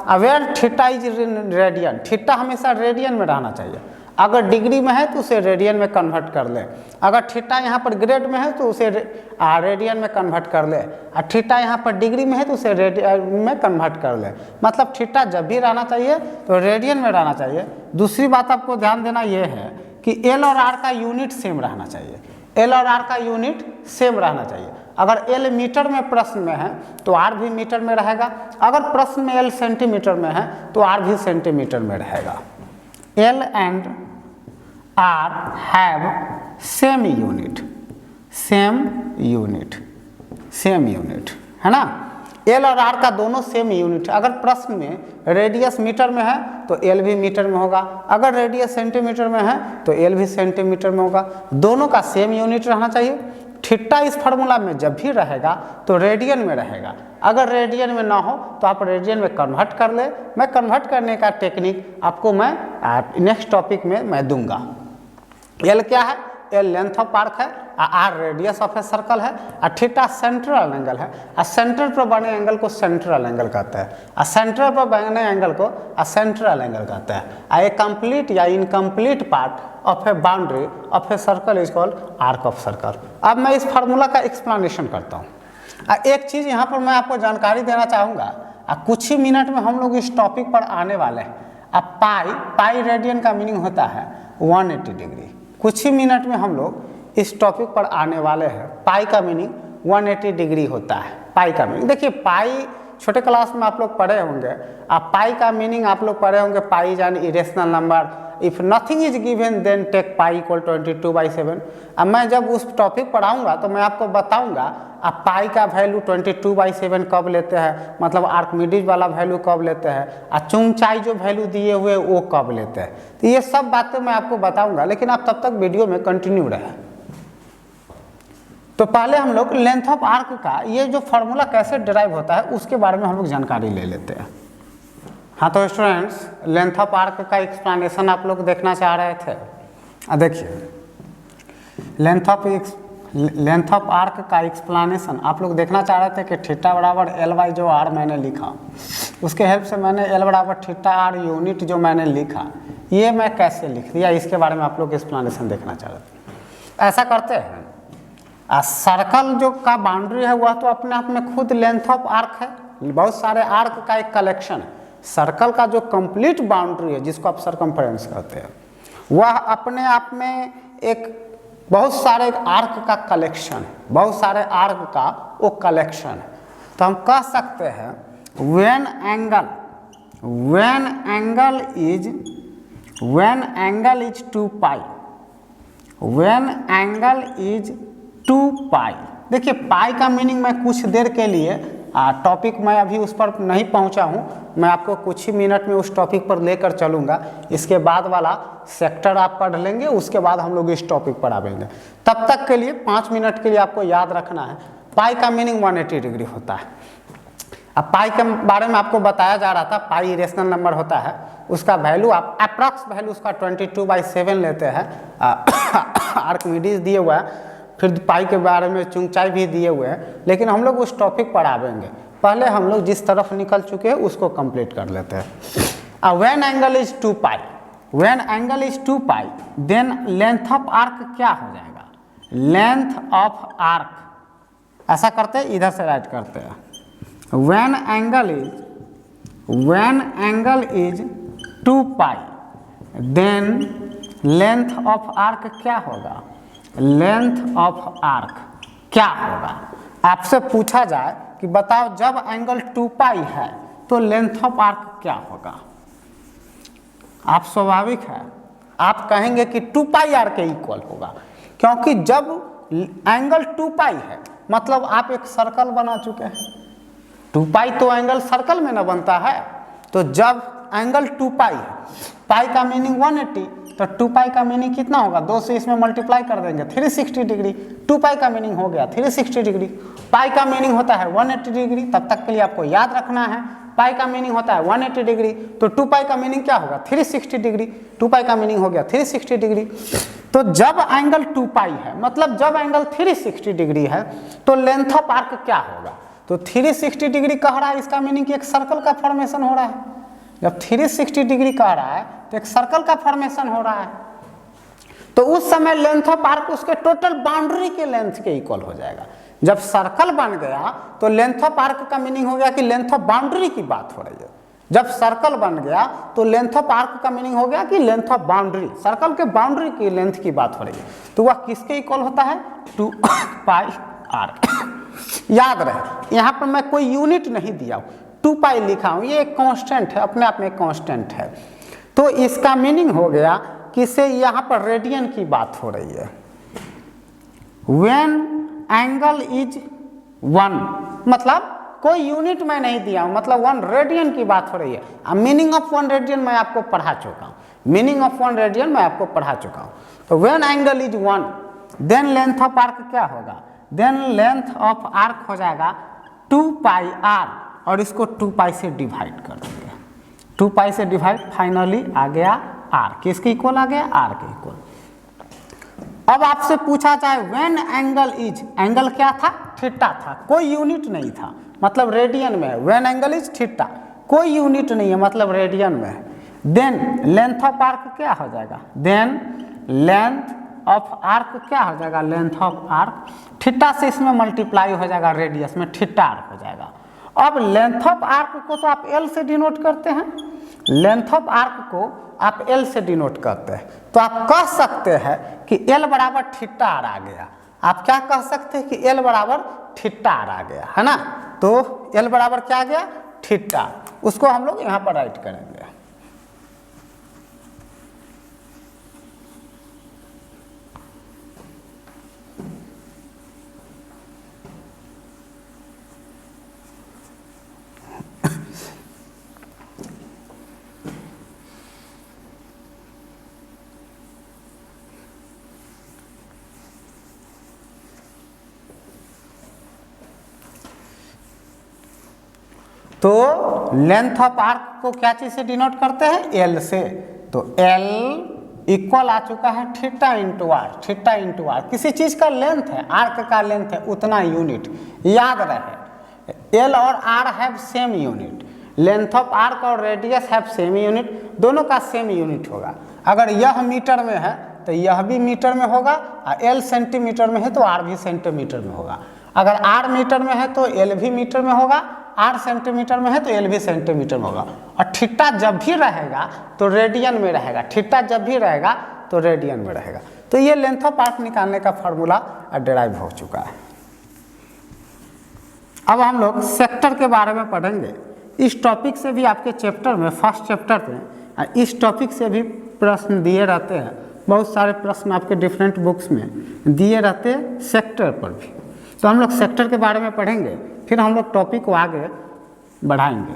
aware theta is radian, theta हमेशा रेडियन में रहना चाहिए। अगर डिग्री में है तो उसे रेडियन में कन्वर्ट कर ले, अगर थीटा यहाँ पर ग्रेड में है तो उसे रेडियन में कन्वर्ट कर ले, और थीटा यहाँ पर डिग्री में है तो उसे रेडियन में कन्वर्ट कर ले। मतलब थीटा जब भी रहना चाहिए तो रेडियन में रहना चाहिए। दूसरी बात आपको ध्यान देना ये है कि एल और आर का यूनिट सेम रहना चाहिए, एल और आर का यूनिट सेम रहना चाहिए। अगर एल मीटर में प्रश्न में है तो आर भी मीटर में रहेगा, अगर प्रश्न में एल सेंटीमीटर में है तो आर भी सेंटीमीटर में रहेगा। L and R have same unit, same unit, same unit, है ना। एल और आर का दोनों सेम यूनिट। अगर प्रश्न में रेडियस मीटर में है तो एल भी मीटर में होगा, अगर रेडियस सेंटीमीटर में है तो एल भी सेंटीमीटर में होगा। दोनों का सेम यूनिट रहना चाहिए। थीटा इस फार्मूला में जब भी रहेगा तो रेडियन में रहेगा, अगर रेडियन में ना हो तो आप रेडियन में कन्वर्ट कर ले। मैं कन्वर्ट करने का टेक्निक आपको मैं नेक्स्ट टॉपिक में मैं दूंगा। एल क्या है? एल लेंथ ऑफ आर्क है, R radius of a circle है, और थीटा सेंट्रल एंगल है। और सेंटर पर बने एंगल को सेंट्रल एंगल कहते हैं, और सेंटर पर बने एंगल को सेंट्रल एंगल कहते हैं। ए कंप्लीट या incomplete part of A boundary of a circle is called arc of circle. अब मैं इस फार्मूला का एक्सप्लेनेशन करता हूँ। एक चीज़ यहाँ पर मैं आपको जानकारी देना चाहूँगा, कुछ ही मिनट में हम लोग इस टॉपिक पर आने वाले हैं। अब पाई रेडियन का मीनिंग होता है 180 डिग्री। कुछ ही मिनट में हम लोग इस टॉपिक पर आने वाले हैं। पाई का मीनिंग 180 डिग्री होता है। पाई का मीनिंग देखिए, पाई छोटे क्लास में आप लोग पढ़े होंगे। अब पाई का मीनिंग आप लोग पढ़े होंगे, pi is an irrational number, if nothing is given then take pi equal 22/7। अब मैं जब उस टॉपिक पढ़ाऊंगा तो मैं आपको बताऊंगा अब पाई का वैल्यू 22/7 कब लेते हैं, मतलब आर्किमिडीज वाला वैल्यू कब लेते हैं, और चुंगचाई जो वैल्यू दिए हुए वो कब लेते हैं। तो ये सब बातें मैं आपको बताऊंगा, लेकिन आप तब तक वीडियो में कंटिन्यू रहे। तो पहले हम लोग लेंथ ऑफ आर्क का ये जो फार्मूला कैसे डिराइव होता है उसके बारे में हम लोग जानकारी ले लेते हैं। हाँ तो स्टूडेंट्स, लेंथ ऑफ आर्क का एक्सप्लेनेशन आप लोग देखना चाह रहे थे। देखिए, लेंथ ऑफ आर्क का एक्सप्लेनेशन आप लोग देखना चाह रहे थे कि थीटा बराबर एल बाई जो आर मैंने लिखा, उसके हेल्प से मैंने एल बराबर थीटा आर यूनिट जो मैंने लिखा, ये मैं कैसे लिख दिया, इसके बारे में आप लोग एक्सप्लेनेशन देखना चाह रहे थे। ऐसा करते हैं, सर्कल जो का बाउंड्री है वह तो अपने आप में खुद लेंथ ऑफ आर्क है, बहुत सारे आर्क का एक कलेक्शन है। सर्कल का जो कंप्लीट बाउंड्री है जिसको आप सरकमफ्रेंस कहते हैं, वह अपने आप में एक बहुत सारे आर्क का कलेक्शन है, बहुत सारे आर्क का वो कलेक्शन है। तो हम कह सकते हैं when angle is 2 pi, when angle is 2 पाई। देखिए, पाई का मीनिंग मैं कुछ देर के लिए टॉपिक मैं अभी उस पर नहीं पहुंचा हूं, मैं आपको कुछ ही मिनट में उस टॉपिक पर लेकर चलूंगा। इसके बाद वाला सेक्टर आप पढ़ लेंगे, उसके बाद हम लोग इस टॉपिक पर आवेंगे। तब तक के लिए 5 मिनट के लिए आपको याद रखना है, पाई का मीनिंग 180 डिग्री होता है। अब पाई के बारे में आपको बताया जा रहा था, पाई इरेशनल नंबर होता है, उसका वैल्यू आप अप्रॉक्स वैल्यू उसका 22/7 लेते हैं। आर्किमिडीज दिए हुआ है, फिर पाई के बारे में चुंगचाई भी दिए हुए हैं, लेकिन हम लोग उस टॉपिक पर आवेंगे। पहले हम लोग जिस तरफ निकल चुके हैं उसको कंप्लीट कर लेते हैं। When angle is 2 pi, when angle is 2 pi then length of arc क्या हो जाएगा? लेंथ ऑफ आर्क, ऐसा करते हैं, इधर से राइट करते हैं, when angle is 2 pi then length of arc क्या होगा, लेंथ ऑफ आर्क क्या होगा। आपसे पूछा जाए कि बताओ जब एंगल 2 पाई है तो लेंथ ऑफ आर्क क्या होगा, आप स्वाभाविक है आप कहेंगे कि 2 पाई आर के इक्वल होगा, क्योंकि जब एंगल 2 पाई है मतलब आप एक सर्कल बना चुके हैं। 2 पाई तो एंगल सर्कल में ना बनता है, तो जब एंगल 2 पाई है, पाई का मीनिंग 180, तो 2 पाई का मीनिंग कितना होगा, 2 से इसमें मल्टीप्लाई कर देंगे 360 डिग्री, 2 पाई का मीनिंग हो गया 360 डिग्री। पाई का मीनिंग होता है 180 डिग्री, तब तक के लिए आपको याद रखना है, पाई का मीनिंग होता है 180 डिग्री, तो 2 पाई का मीनिंग क्या होगा 360 डिग्री, 2 पाई का मीनिंग हो गया 360 डिग्री। तो जब एंगल 2 पाई है मतलब जब एंगल 360 डिग्री है तो लेंथ ऑफ आर्क क्या होगा, तो 360 डिग्री कह रहा है, इसका मीनिंग कि एक सर्कल का फॉर्मेशन हो रहा है। जब 360 डिग्री कह रहा है तो एक सर्कल का फॉर्मेशन हो रहा है, तो उस समय लेंथ ऑफ आर्क उसके टोटल बाउंड्री के लेंथ के इक्वल हो जाएगा। जब सर्कल बन गया तो लेंथ ऑफ आर्क का मीनिंग हो गया कि लेंथ ऑफ बाउंड्री की बात हो रही है। जब सर्कल बन गया तो लेंथ ऑफ आर्क का मीनिंग हो गया कि लेंथ ऑफ बाउंड्री, सर्कल के बाउंड्री की लेंथ की बात हो रही है, तो वह किसके इक्वल होता है 2 पाई आर। याद रहे यहाँ पर मैं कोई यूनिट नहीं दिया हूँ, 2 पाई लिखा हूँ, ये एक कांस्टेंट है, अपने आप में कांस्टेंट है। तो इसका मीनिंग हो गया कि इससे यहाँ पर रेडियन की बात हो रही है। व्हेन एंगल इज 1 मतलब कोई यूनिट मैं नहीं दिया हूँ, मतलब 1 रेडियन की बात हो रही है। अब मीनिंग ऑफ 1 रेडियन मैं आपको पढ़ा चुका हूँ, मीनिंग ऑफ 1 रेडियन मैं आपको पढ़ा चुका हूँ। तो when angle is 1 then length of arc क्या होगा, देन लेंथ ऑफ आर्क हो जाएगा 2 पाई आर, और इसको 2 पाई से डिवाइड कर देंगे, 2 पाई से डिवाइड, फाइनली आ गया आर, किसके इक्वल आ गया आर के इक्वल। अब आपसे पूछा जाए व्हेन एंगल इज, एंगल क्या था थीटा था, कोई यूनिट नहीं था मतलब रेडियन में है, व्हेन एंगल इज थीटा कोई यूनिट नहीं है मतलब रेडियन में है, देन लेंथ ऑफ आर्क क्या हो जाएगा, देन लेंथ ऑफ आर्क क्या हो जाएगा, लेंथ ऑफ आर्क थीटा से इसमें मल्टीप्लाई हो जाएगा रेडियस में, थीटा आर्क हो जाएगा। अब लेंथ ऑफ आर्क को तो आप एल से डिनोट करते हैं, लेंथ ऑफ आर्क को आप एल से डिनोट करते हैं, तो आप कह सकते हैं कि एल बराबर थीटा आर आ गया। आप क्या कह सकते हैं कि एल बराबर थीटा आर आ गया, है ना। तो एल बराबर क्या आ गया थीटा, उसको हम लोग यहाँ पर राइट करेंगे। तो लेंथ ऑफ आर्क को क्या चीज से डिनोट करते हैं, एल से। तो एल इक्वल आ चुका है theta into R, theta into R किसी चीज का लेंथ है, आर्क का लेंथ है उतना यूनिट। याद रहे एल और R have same unit, length of arc और रेडियस हैव सेम यूनिट, दोनों का सेम यूनिट होगा। अगर यह मीटर में है तो यह भी मीटर में होगा, और एल सेंटीमीटर में है तो आर भी सेंटीमीटर में होगा। अगर आर मीटर में है तो एल भी मीटर में होगा, आर सेंटीमीटर में है तो एल भी सेंटीमीटर में होगा। और थीटा जब भी रहेगा तो रेडियन में रहेगा, थीटा जब भी रहेगा तो रेडियन में रहेगा। तो ये लेंथ ऑफ आर्क निकालने का फॉर्मूला डिराइव हो चुका है। अब हम लोग सेक्टर के बारे में पढ़ेंगे। इस टॉपिक से भी आपके चैप्टर में, फर्स्ट चैप्टर में इस टॉपिक से भी प्रश्न दिए रहते हैं, बहुत सारे प्रश्न आपके डिफरेंट बुक्स में दिए रहते हैं सेक्टर पर भी। तो हम लोग सेक्टर के बारे में पढ़ेंगे, फिर हम लोग टॉपिक को आगे बढ़ाएंगे।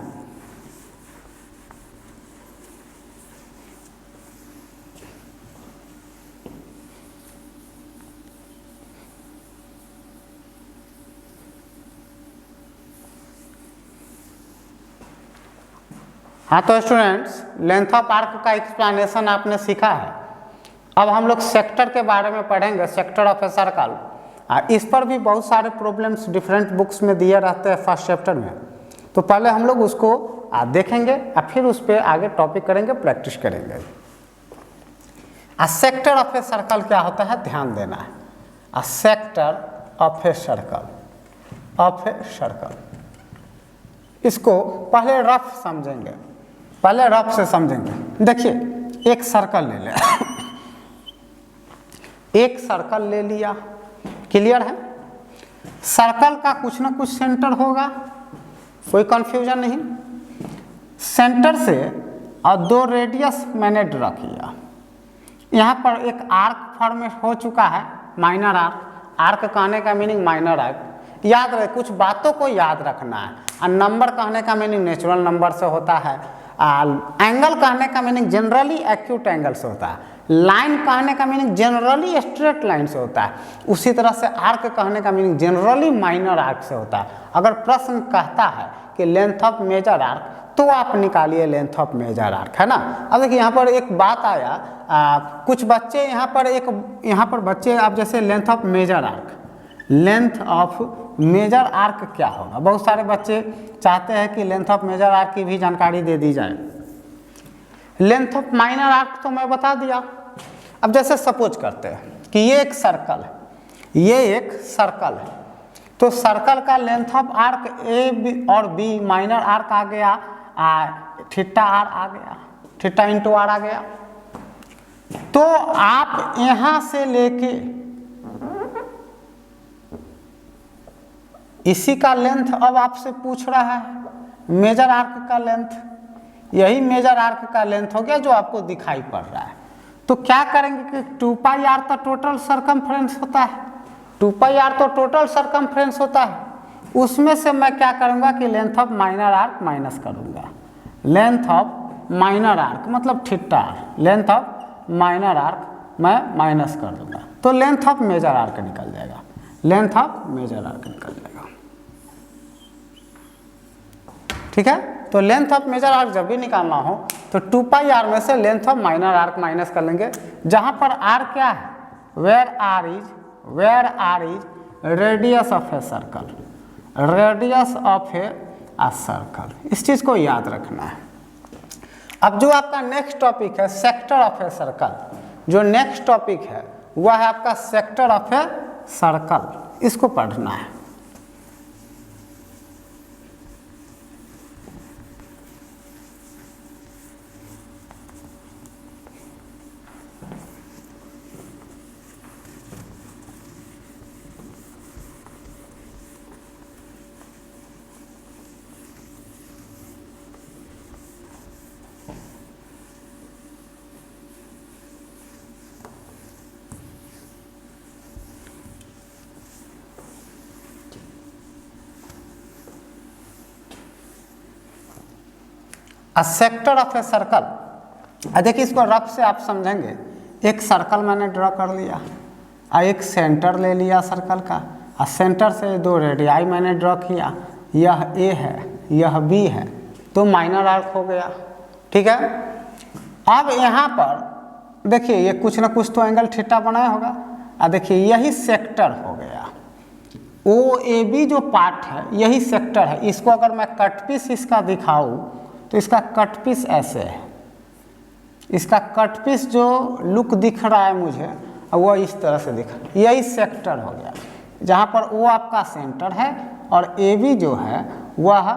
हाँ तो स्टूडेंट्स, लेंथ ऑफ आर्क का एक्सप्लेनेशन आपने सीखा है। अब हम लोग सेक्टर के बारे में पढ़ेंगे, सेक्टर ऑफ ए सर्कल। इस पर भी बहुत सारे प्रॉब्लम्स डिफरेंट बुक्स में दिए रहते हैं फर्स्ट चैप्टर में। तो पहले हम लोग उसको देखेंगे और फिर उस पर आगे टॉपिक करेंगे, प्रैक्टिस करेंगे। सेक्टर ऑफ ए सर्कल क्या होता है ध्यान देना है। a sector of a circle। इसको पहले रफ समझेंगे, पहले रफ से समझेंगे। देखिए एक सर्कल ले ले एक सर्कल ले लिया, क्लियर है। सर्कल का कुछ ना कुछ सेंटर होगा, कोई कंफ्यूजन नहीं। सेंटर से और दो रेडियस मैंने ड्रॉ किया। यहाँ पर एक आर्क फॉर्मेट हो चुका है, माइनर आर्क। आर्क कहने का मीनिंग माइनर आर्क। याद रहे, कुछ बातों को याद रखना है। और नंबर कहने का मीनिंग नेचुरल नंबर से होता है। एंगल कहने का मीनिंग जनरली एक्यूट एंगल से होता है। लाइन कहने का मीनिंग जनरली स्ट्रेट लाइन से होता है। उसी तरह से आर्क कहने का मीनिंग जनरली माइनर आर्क से होता है। अगर प्रश्न कहता है कि लेंथ ऑफ मेजर आर्क, तो आप निकालिए लेंथ ऑफ मेजर आर्क, है ना। अब देखिए यहाँ पर एक बात आया, कुछ बच्चे यहाँ पर बच्चे आप जैसे length of major arc, length of major arc क्या होगा। बहुत सारे बच्चे चाहते हैं कि लेंथ ऑफ मेजर आर्क की भी जानकारी दे दी जाए। लेंथ ऑफ माइनर आर्क तो मैं बता दिया। अब जैसे सपोज करते हैं कि ये एक सर्कल है, ये एक सर्कल है, तो सर्कल का लेंथ ऑफ आर्क ए और बी, माइनर आर्क आ गया थीटा आर आ गया, थीटा इंटू आर आ गया। तो आप यहां से लेके इसी का लेंथ अब आपसे पूछ रहा है, मेजर आर्क का लेंथ। यही मेजर आर्क का लेंथ हो गया जो आपको दिखाई पड़ रहा है। तो क्या करेंगे कि 2 पाई आर तो टोटल सरकमफ्रेंस होता है, 2 पाई आर तो टोटल सरकमफ्रेंस होता है। उसमें से मैं क्या करूंगा कि length of minor arc minus करूंगा। लेंथ ऑफ माइनर आर्क मतलब theta R, length of minor arc मैं माइनस कर दूंगा, तो लेंथ ऑफ मेजर आर्क निकल जाएगा, लेंथ ऑफ मेजर आर्क निकल जाएगा। ठीक है, तो लेंथ ऑफ मेजर आर्क जब भी निकालना हो तो 2 पाई आर में से length of minor arc minus कर लेंगे। जहां पर आर क्या है, where R is radius of a circle, radius of a circle. इस चीज को याद रखना है। अब जो आपका नेक्स्ट टॉपिक है सेक्टर ऑफ ए सर्कल, जो नेक्स्ट टॉपिक है वह है आपका सेक्टर ऑफ ए सर्कल, इसको पढ़ना है। सेक्टर ऑफ ए सर्कल, देखिए इसको रफ से आप समझेंगे। एक सर्कल मैंने ड्रॉ कर लिया और एक सेंटर ले लिया सर्कल का, और सेंटर से 2 रेडियाई मैंने ड्रॉ किया। यह ए है, यह बी है, तो माइनर आर्क हो गया। ठीक है, अब यहाँ पर देखिए ये कुछ ना कुछ तो एंगल थीटा बनाया होगा, और देखिए यही सेक्टर हो गया। ओ ए बी जो पार्ट है यही सेक्टर है। इसको अगर मैं कट पीस इसका दिखाऊं तो इसका कट पीस ऐसे है, इसका कट पीस जो लुक दिख रहा है मुझे वह इस तरह से दिख रहा है। यही सेक्टर हो गया, जहाँ पर वो आपका सेंटर है और ए बी जो है वह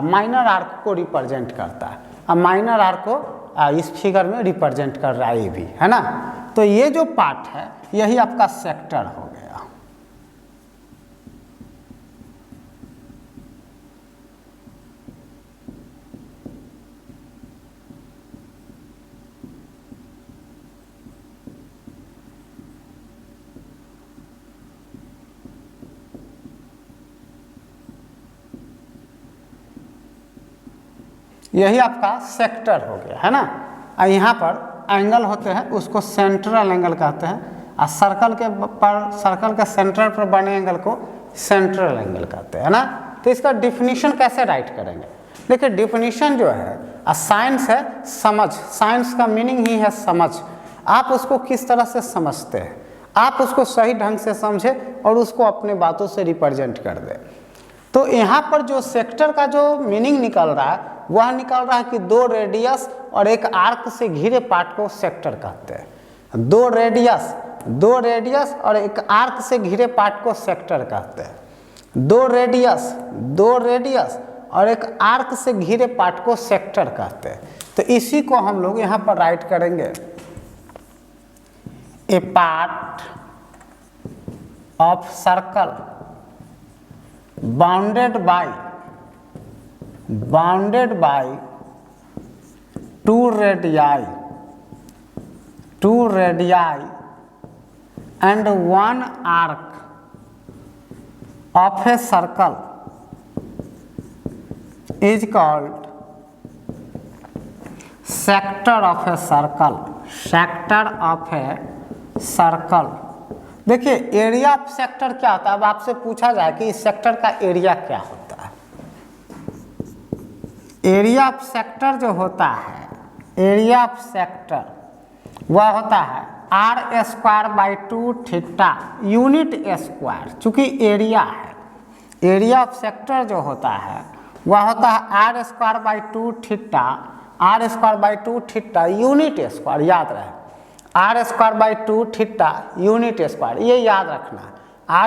माइनर आर्क को रिप्रेजेंट करता है। अब माइनर आर्क को इस फिगर में रिप्रेजेंट कर रहा है ए बी, है ना। तो ये जो पार्ट है यही आपका सेक्टर हो गया। यही आपका सेक्टर हो गया, है ना। और यहाँ पर एंगल होते हैं उसको सेंट्रल एंगल कहते हैं, और सर्कल के सेंटर पर बने एंगल को सेंट्रल एंगल कहते हैं, है ना। तो इसका डिफिनीशन कैसे राइट करेंगे। देखिए डिफिनीशन जो है साइंस है समझ, साइंस का मीनिंग ही है समझ। आप उसको किस तरह से समझते हैं, आप उसको सही ढंग से समझे और उसको अपने बातों से रिप्रेजेंट कर दे। तो यहाँ पर जो सेक्टर का जो मीनिंग निकल रहा है वह निकल रहा है कि 2 रेडियस और एक आर्क से घिरे पार्ट को सेक्टर कहते हैं। दो रेडियस और एक आर्क से घिरे पार्ट को सेक्टर कहते हैं। दो रेडियस और एक आर्क से घिरे पार्ट को सेक्टर कहते हैं। तो इसी को हम लोग यहाँ पर राइट करेंगे, a part of circle bounded by two radii and one arc of a circle is called sector of a circle। देखिए एरिया ऑफ सेक्टर क्या होता है। अब आपसे पूछा जाए कि इस सेक्टर का एरिया क्या होता है। एरिया ऑफ सेक्टर जो होता है, एरिया ऑफ सेक्टर वह होता है r² थीटा यूनिट स्क्वायर। चूंकि एरिया है, एरिया ऑफ सेक्टर जो होता है वह होता है r² थीटा यूनिट स्क्वायर। याद रहे r² थीटा यूनिट स्क्वायर, ये याद रखना है।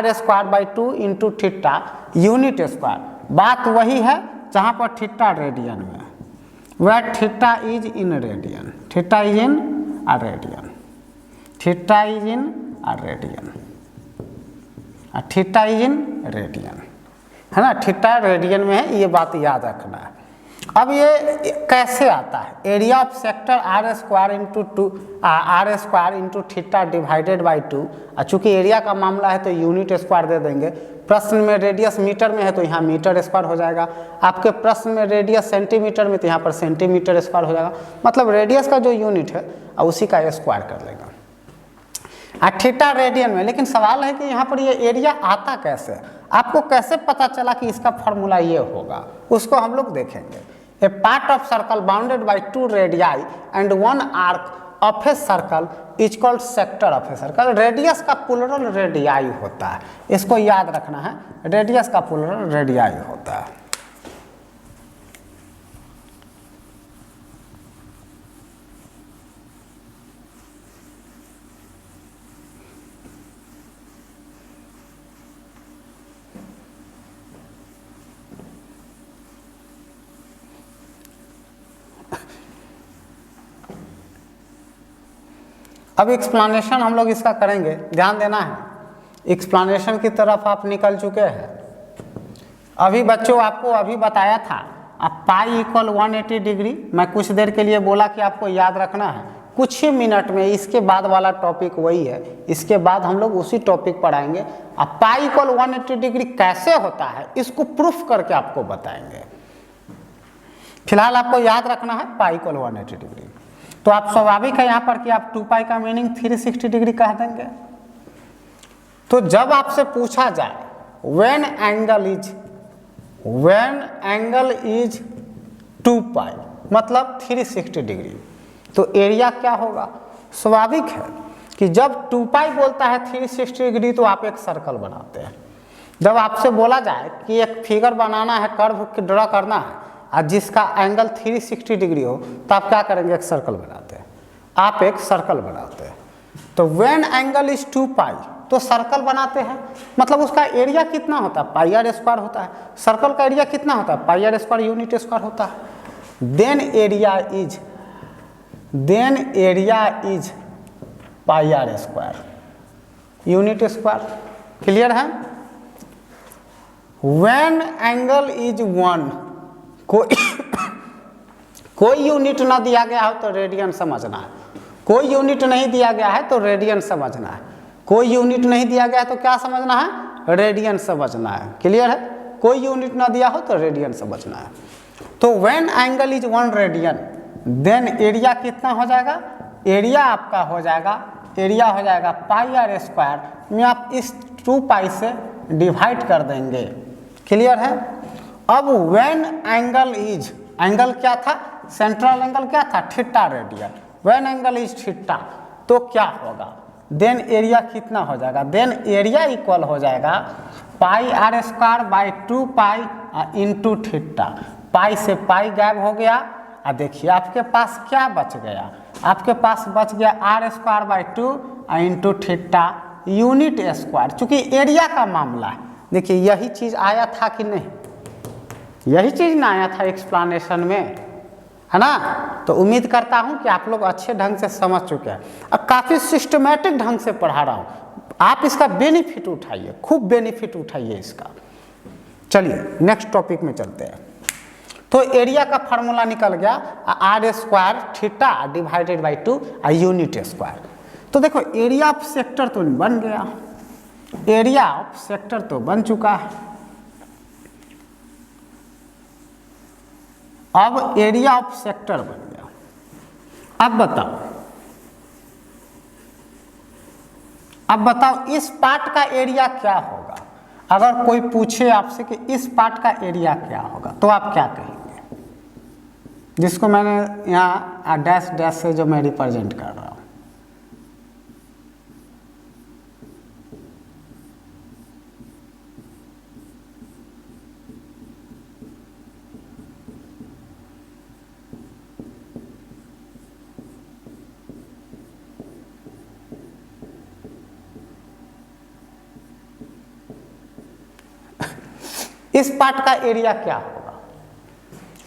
r² into theta unit square. बात वही है जहाँ पर थीटा रेडियन में, वह theta is in radian, theta is in radian, theta is in radian, theta is in radian, है ना। थीटा रेडियन में है, ये बात याद रखना है। अब ये कैसे आता है, area of sector r² into theta divided by 2। चूँकि एरिया का मामला है तो यूनिट स्क्वायर दे देंगे। प्रश्न में रेडियस मीटर में है तो यहाँ मीटर स्क्वायर हो जाएगा। आपके प्रश्न में रेडियस सेंटीमीटर में तो यहाँ पर सेंटीमीटर स्क्वायर हो जाएगा। मतलब रेडियस का जो यूनिट है उसी का स्क्वायर कर लेगा। थीटा रेडियन में। लेकिन सवाल है कि यहाँ पर ये एरिया आता कैसे, आपको कैसे पता चला कि इसका फॉर्मूला ये होगा, उसको हम लोग देखेंगे। A part of circle bounded by two radii and one arc of a circle is called sector of a circle. Radius का प्लूरल रेडियाई होता है, इसको याद रखना है। रेडियस का प्लूरल रेडियाई होता है। अब एक्सप्लेनेशन हम लोग इसका करेंगे, ध्यान देना है। एक्सप्लेनेशन की तरफ आप निकल चुके हैं। अभी बच्चों आपको अभी बताया था अब पाई इक्वल 180 डिग्री। मैं कुछ देर के लिए बोला कि आपको याद रखना है, कुछ ही मिनट में इसके बाद वाला टॉपिक वही है। इसके बाद हम लोग उसी टॉपिक पर आएंगे। अब पाई इक्वल 180 डिग्री कैसे होता है इसको प्रूफ करके आपको बताएंगे। फिलहाल आपको याद रखना है पाई इक्वल 180 डिग्री। तो आप स्वाभाविक है यहाँ पर कि आप 2 पाई का मीनिंग 360 डिग्री कह देंगे। तो जब आपसे पूछा जाए व्हेन एंगल इज 2 पाई मतलब 360 डिग्री, तो एरिया क्या होगा। स्वाभाविक है कि जब 2 पाई बोलता है 360 डिग्री तो आप एक सर्कल बनाते हैं। जब आपसे बोला जाए कि एक फिगर बनाना है, कर्व ड्रा करना है और जिसका एंगल 360 डिग्री हो, तो आप क्या करेंगे, एक सर्कल बनाते हैं। आप एक सर्कल बनाते हैं। तो व्हेन एंगल इज 2 पाई तो सर्कल बनाते हैं, मतलब उसका एरिया कितना होता है, पाई आर स्क्वायर होता है। सर्कल का एरिया कितना होता है, pi are square unit square होता है। Then area is pi are square unit square. Clear है। व्हेन एंगल इज 1, कोई यूनिट ना दिया गया हो तो रेडियन समझना है। कोई यूनिट नहीं दिया गया है तो रेडियन समझना है। कोई यूनिट नहीं दिया गया है तो क्या समझना है, रेडियन समझना है। क्लियर है। कोई यूनिट ना दिया हो तो रेडियन समझना है। तो when angle is 1 radian then area कितना हो जाएगा, एरिया आपका हो जाएगा पाई आर स्क्वायर में आप इस 2 पाई से डिवाइड कर देंगे। क्लियर है। अब व्हेन एंगल क्या था, सेंट्रल एंगल क्या था, theta radian. When angle is theta तो क्या होगा, देन एरिया कितना हो जाएगा, देन एरिया इक्वल हो जाएगा pi are square by 2 pi into theta. Pi से पाई गायब हो गया और देखिए आपके पास क्या बच गया, आपके पास बच गया R square by 2 into theta unit square. चूंकि एरिया का मामला है, देखिए यही चीज़ आया था कि नहीं, यही चीज़ ना आया था एक्सप्लेनेशन में, है ना। तो उम्मीद करता हूँ कि आप लोग अच्छे ढंग से समझ चुके हैं और काफ़ी सिस्टमेटिक ढंग से पढ़ा रहा हूँ। आप इसका बेनिफिट उठाइए, खूब बेनिफिट उठाइए इसका। चलिए नेक्स्ट टॉपिक में चलते हैं। तो एरिया का फार्मूला निकल गया R square theta divided by 2 unit square. तो देखो एरिया ऑफ सेक्टर तो बन गया, एरिया ऑफ सेक्टर तो बन चुका है। अब एरिया ऑफ सेक्टर बन गया। अब बताओ इस पार्ट का एरिया क्या होगा। अगर कोई पूछे आपसे कि इस पार्ट का एरिया क्या होगा तो आप क्या कहेंगे, जिसको मैंने यहाँ डैश डैश से जो मैं रिप्रेजेंट कर रहा हूँ। इस पार्ट का एरिया क्या होगा,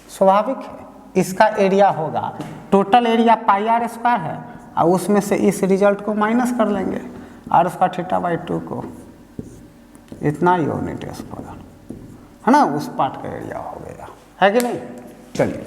स्वाभाविक है इसका एरिया होगा, total area pi are square है और उसमें से इस रिजल्ट को माइनस कर लेंगे आर स्क्वायर थीटा बाई 2 को, इतना यूनिट स्क्वायर, है ना, उस पार्ट का एरिया हो गया, है कि नहीं। चलिए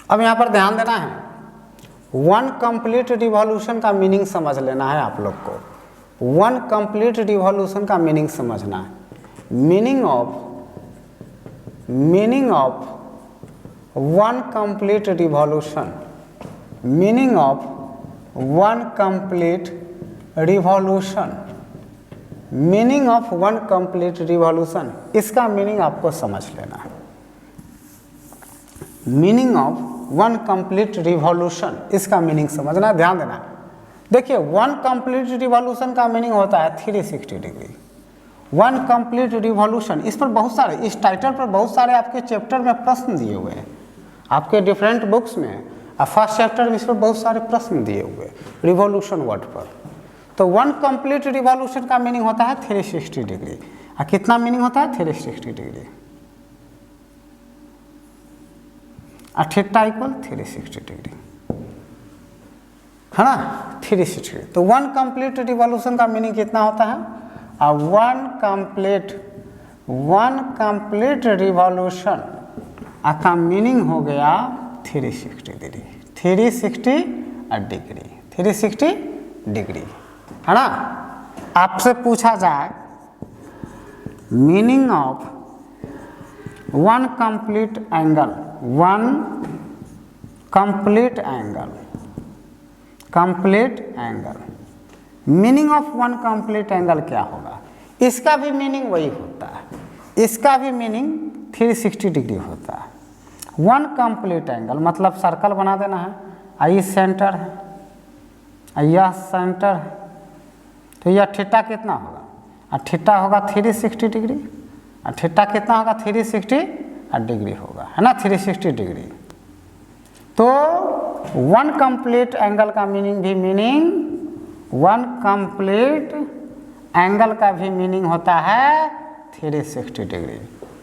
अब यहाँ पर ध्यान देना है, वन कंप्लीट रिवॉल्यूशन का मीनिंग समझ लेना है आप लोग को। वन कंप्लीट रिवॉल्यूशन का मीनिंग समझना है। Meaning of one complete revolution, meaning of one complete revolution, meaning of one complete revolution, इसका मीनिंग आपको समझ लेना है। Meaning of one complete revolution, इसका मीनिंग समझना, ध्यान देना। देखिए वन कंप्लीट रिवॉल्यूशन का मीनिंग होता है 360 डिग्री। वन कंप्लीट रिवॉल्यूशन, इस पर बहुत सारे, इस टाइटल पर बहुत सारे आपके चैप्टर में प्रश्न दिए हुए हैं, आपके डिफरेंट बुक्स में फर्स्ट चैप्टर में इस पर बहुत सारे प्रश्न दिए हुए रिवॉल्यूशन वर्ड पर। तो वन कंप्लीट रिवॉल्यूशन का मीनिंग होता है 360 डिग्री। और कितना मीनिंग होता है 360 डिग्री, और थीटा इक्वल 360 डिग्री, है ना, 360। तो वन कंप्लीट रिवॉल्यूशन का मीनिंग कितना होता है, और वन कंप्लीट रिवॉल्यूशन का मीनिंग हो गया 360 डिग्री, 360 डिग्री, 360 डिग्री, है ना। आपसे पूछा जाए meaning of one complete angle, one complete angle, complete angle, meaning of one complete angle क्या होगा, इसका भी मीनिंग वही होता है, इसका भी मीनिंग 360 डिग्री होता है। वन कंप्लीट एंगल मतलब सर्कल बना देना है, आई सेंटर है, यह सेंटर है, तो यह थीटा कितना होगा, और थीटा होगा 360 डिग्री, और थीटा कितना होगा 360 डिग्री होगा, है ना, 360 डिग्री। तो वन कंप्लीट एंगल का मीनिंग भी वन कंप्लीट एंगल का भी मीनिंग होता है 360 डिग्री।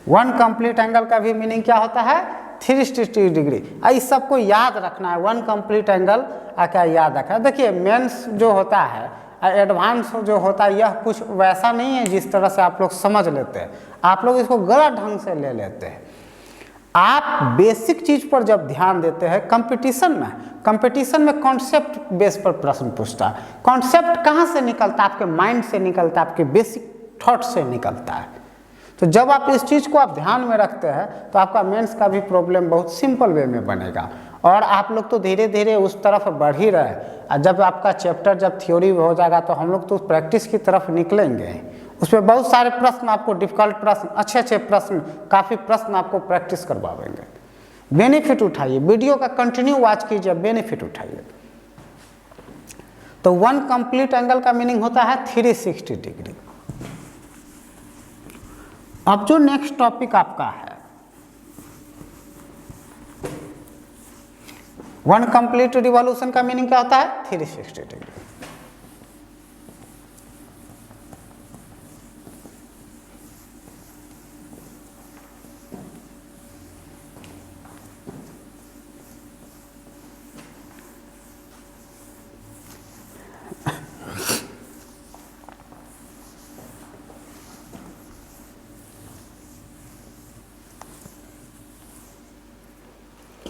वन कंप्लीट एंगल का भी मीनिंग क्या होता है 360 डिग्री। इस सबको याद रखना है, वन कंप्लीट एंगल क्या याद रखना है। देखिए मेंस जो होता है, एडवांस जो होता है, यह कुछ वैसा नहीं है जिस तरह से आप लोग समझ लेते हैं, आप लोग इसको गलत ढंग से ले लेते हैं। आप बेसिक चीज पर जब ध्यान देते हैं, कंपटीशन में कॉन्सेप्ट बेस पर प्रश्न पूछता है। कॉन्सेप्ट कहाँ से निकलता है, आपके माइंड से निकलता है, आपके बेसिक थॉट से निकलता है। तो जब आप इस चीज़ को आप ध्यान में रखते हैं तो आपका मेंस का भी प्रॉब्लम बहुत सिंपल वे में बनेगा। और आप लोग तो धीरे धीरे उस तरफ बढ़ ही रहे, और जब आपका चैप्टर जब थ्योरी हो जाएगा तो हम लोग तो प्रैक्टिस की तरफ निकलेंगे। उसमें बहुत सारे प्रश्न आपको, डिफिकल्ट प्रश्न, अच्छे अच्छे प्रश्न, काफ़ी प्रश्न आपको प्रैक्टिस करवाएंगे। बेनिफिट उठाइए, वीडियो का कंटिन्यू वॉच कीजिए, बेनिफिट उठाइए। तो वन कंप्लीट एंगल का मीनिंग होता है 360 डिग्री। अब जो नेक्स्ट टॉपिक आपका है, वन कंप्लीट रिवॉल्यूशन का मीनिंग क्या होता है? 360 डिग्री।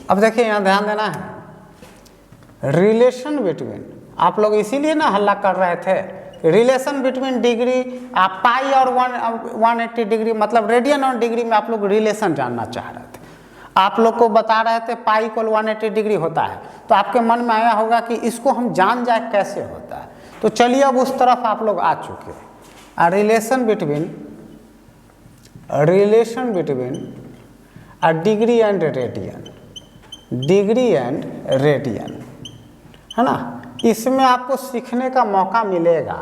अब देखिए यहाँ ध्यान देना है, रिलेशन बिटवीन, आप लोग इसीलिए ना हल्ला कर रहे थे, रिलेशन बिटवीन डिग्री पाई और 180 डिग्री, मतलब रेडियन और डिग्री में आप लोग रिलेशन जानना चाह रहे थे। आप लोग को बता रहे थे पाई इक्वल 180 डिग्री होता है, तो आपके मन में आया होगा कि इसको हम जान जाए कैसे होता है। तो चलिए अब उस तरफ आप लोग आ चुके हैं। Relation between degree and radian, degree and radian, है ना, इसमें आपको सीखने का मौका मिलेगा।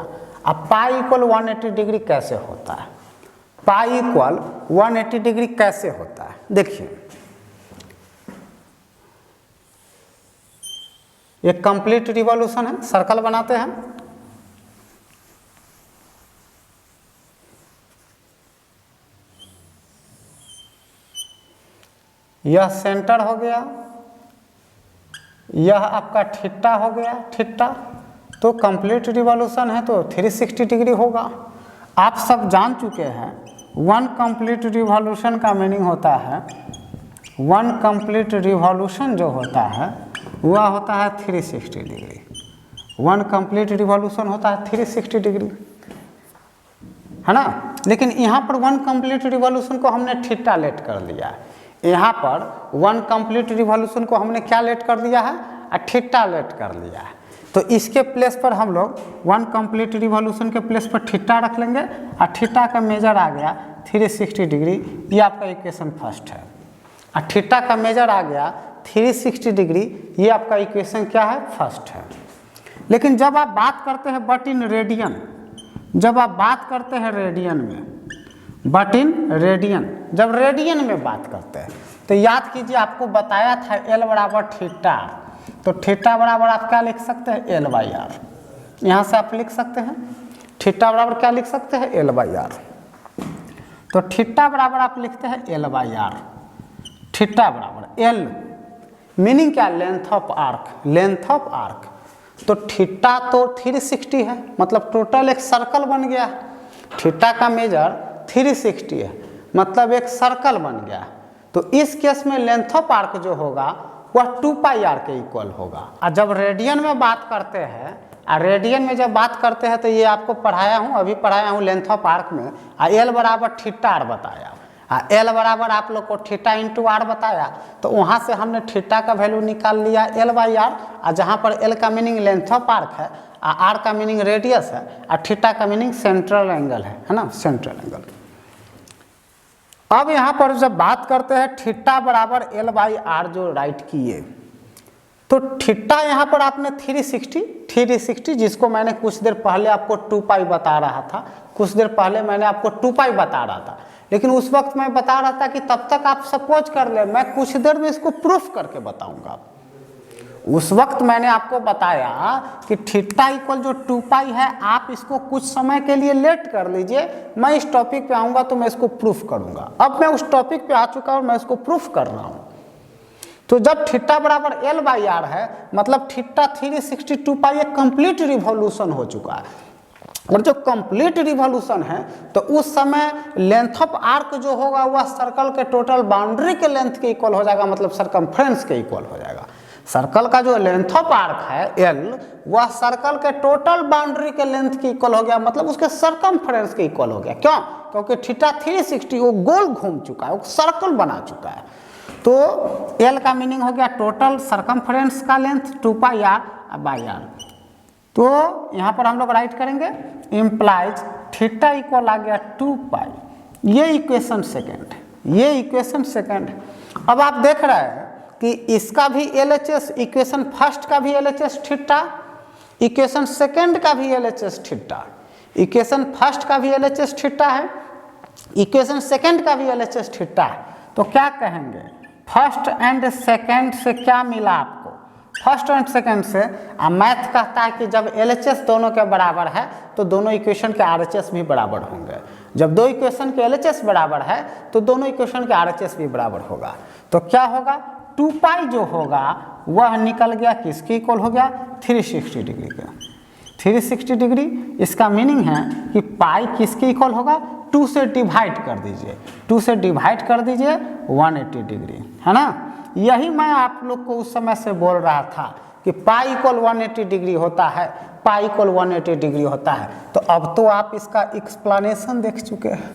अब पाई इक्वल 180 डिग्री कैसे होता है, पाई इक्वल 180 डिग्री कैसे होता है। देखिए ये कंप्लीट रिवॉल्यूशन है, सर्कल बनाते हैं। यह सेंटर हो गया, यह आपका थीटा हो गया, थीटा। तो कंप्लीट रिवॉल्यूशन है तो 360 डिग्री होगा। आप सब जान चुके हैं वन कंप्लीट रिवॉल्यूशन का मीनिंग होता है, वन कंप्लीट रिवॉल्यूशन जो होता है वह होता है 360 डिग्री। वन कंप्लीट रिवॉल्यूशन होता है 360 डिग्री, है ना। लेकिन यहाँ पर वन कंप्लीट रिवॉल्यूशन को हमने थीटा लेट कर लिया है। यहाँ पर वन कंप्लीट रिवॉल्यूशन को हमने क्या लेट कर दिया है? थीटा लेट कर लिया है। तो इसके प्लेस पर हम लोग वन कंप्लीट रिवॉल्यूशन के प्लेस पर थीटा रख लेंगे, और थीटा का मेजर आ गया 360 डिग्री। ये आपका इक्वेशन फर्स्ट है। और थीटा का मेजर आ गया 360 डिग्री, ये आपका इक्वेशन क्या है? फर्स्ट है। लेकिन जब आप बात करते हैं बट इन रेडियन, जब आप बात करते हैं रेडियन में, बट इन रेडियन, जब रेडियन में बात करते हैं तो याद कीजिए आपको बताया था एल बराबर थीटा। तो थीटा बराबर आप क्या लिख सकते हैं? L by R. यहाँ से आप लिख सकते हैं थीटा बराबर क्या लिख सकते हैं? L by R. तो थीटा बराबर आप लिखते हैं एल बाई आर। थीटा बराबर एल मीनिंग क्या? Length of arc, length of arc. तो थीटा तो 360 है, मतलब टोटल एक सर्कल बन गया। थीटा का मेजर 360 है, मतलब एक सर्कल बन गया। तो इस केस में लेंथ ऑफ आर्क जो होगा वह 2 पाई आर के इक्वल होगा। और जब रेडियन में बात करते हैं, और रेडियन में जब बात करते हैं तो ये आपको पढ़ाया हूँ, अभी पढ़ाया हूँ लेंथ ऑफ आर्क में। एल बराबर थीटा आर बताया, एल बराबर आप लोग को थीटा इंटू आर बताया। तो वहाँ से हमने थीटा का वैल्यू निकाल लिया एल बाई आर, और जहाँ पर एल का मीनिंग लेंथ ऑफ आर्क है, आर का मीनिंग रेडियस है, और थीटा का मीनिंग सेंट्रल एंगल है ना, सेंट्रल एंगल। अब यहाँ पर जब बात करते हैं थीटा बराबर एल बाई आर जो राइट किए, तो थीटा यहाँ पर आपने 360 जिसको मैंने कुछ देर पहले आपको 2 पाई बता रहा था, कुछ देर पहले मैंने आपको 2 पाई बता रहा था। लेकिन उस वक्त मैं बता रहा था कि तब तक आप सपोज कर ले, मैं कुछ देर में इसको प्रूफ करके बताऊंगा। उस वक्त मैंने आपको बताया कि थीटा इक्वल जो 2 पाई है, आप इसको कुछ समय के लिए लेट कर लीजिए, मैं इस टॉपिक पे आऊँगा तो मैं इसको प्रूफ करूँगा। अब मैं उस टॉपिक पे आ चुका और मैं इसको प्रूफ कर रहा हूँ। तो जब थीटा बराबर एल बाई आर है, मतलब थीटा 360 पाई एक कंप्लीट रिवॉल्यूशन हो चुका है। और जो कंप्लीट रिवॉल्यूशन है तो उस समय लेंथ ऑफ आर्क जो होगा वह सर्कल के टोटल बाउंड्री के लेंथ के इक्वल हो जाएगा, मतलब सरकमफ्रेंस के इक्वल हो जाएगा। सर्कल का जो लेंथ ऑफ आर्क है एल, वह सर्कल के टोटल बाउंड्री के लेंथ के इक्वल हो गया, मतलब उसके सरकमफ्रेंस के इक्वल हो गया। क्यों? क्योंकि थीटा 360 वो गोल घूम चुका है, वो सर्कल बना चुका है। तो एल का मीनिंग हो गया टोटल सरकमफ्रेंस का length 2 pi R by R. तो यहाँ पर हम लोग राइट करेंगे इम्प्लाइज थीटा इक्वल आ गया 2 पाई। ये इक्वेशन सेकेंड है, ये इक्वेशन सेकेंड है। अब आप देख रहे हैं कि इसका भी LHS, इक्वेशन फर्स्ट का भी LHS थीटा, इक्वेशन सेकेंड का भी LHS थीटा, इक्वेशन फर्स्ट का भी LHS थीटा है, इक्वेशन सेकेंड का भी LHS थीटा है। तो क्या कहेंगे, फर्स्ट एंड सेकेंड से क्या मिला आपको, फर्स्ट एंड सेकेंड से। मैथ कहता है कि जब LHS दोनों के बराबर है तो दोनों इक्वेशन के RHS भी बराबर होंगे। जब दो इक्वेशन के LHS बराबर है तो दोनों इक्वेशन के RHS भी बराबर होगा। तो क्या होगा, 2 पाई जो होगा वह निकल गया किसके इक्वल हो गया, 360 डिग्री का। 360 डिग्री इसका मीनिंग है कि पाई किसके इक्वल होगा, 2 से डिवाइड कर दीजिए, 2 से डिवाइड कर दीजिए 180 डिग्री, है ना। यही मैं आप लोग को उस समय से बोल रहा था कि पाई इक्वल 180 डिग्री होता है, पाई इक्वल 180 डिग्री होता है। तो अब तो आप इसका एक्सप्लेनेशन देख चुके हैं,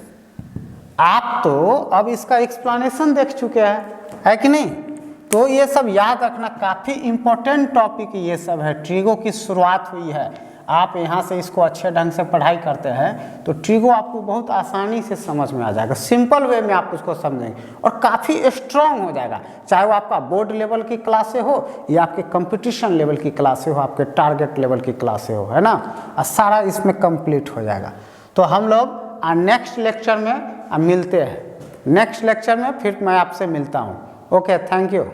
आप तो अब इसका एक्सप्लेनेशन देख चुके हैं, है कि नहीं। तो ये सब याद रखना, काफ़ी इम्पोर्टेंट टॉपिक ये सब है। ट्रिगो की शुरुआत हुई है, आप यहाँ से इसको अच्छे ढंग से पढ़ाई करते हैं तो ट्रिगो आपको बहुत आसानी से समझ में आ जाएगा, सिंपल वे में आप उसको समझेंगे और काफ़ी स्ट्रांग हो जाएगा। चाहे वो आपका बोर्ड लेवल की क्लासे हो या आपके कंपटीशन लेवल की क्लासे हो, आपके टारगेट लेवल की क्लासे हो, है ना, और सारा इसमें कंप्लीट हो जाएगा। तो हम लोग नेक्स्ट लेक्चर में मिलते हैं, नेक्स्ट लेक्चर में फिर मैं आपसे मिलता हूँ। Okay, thank you.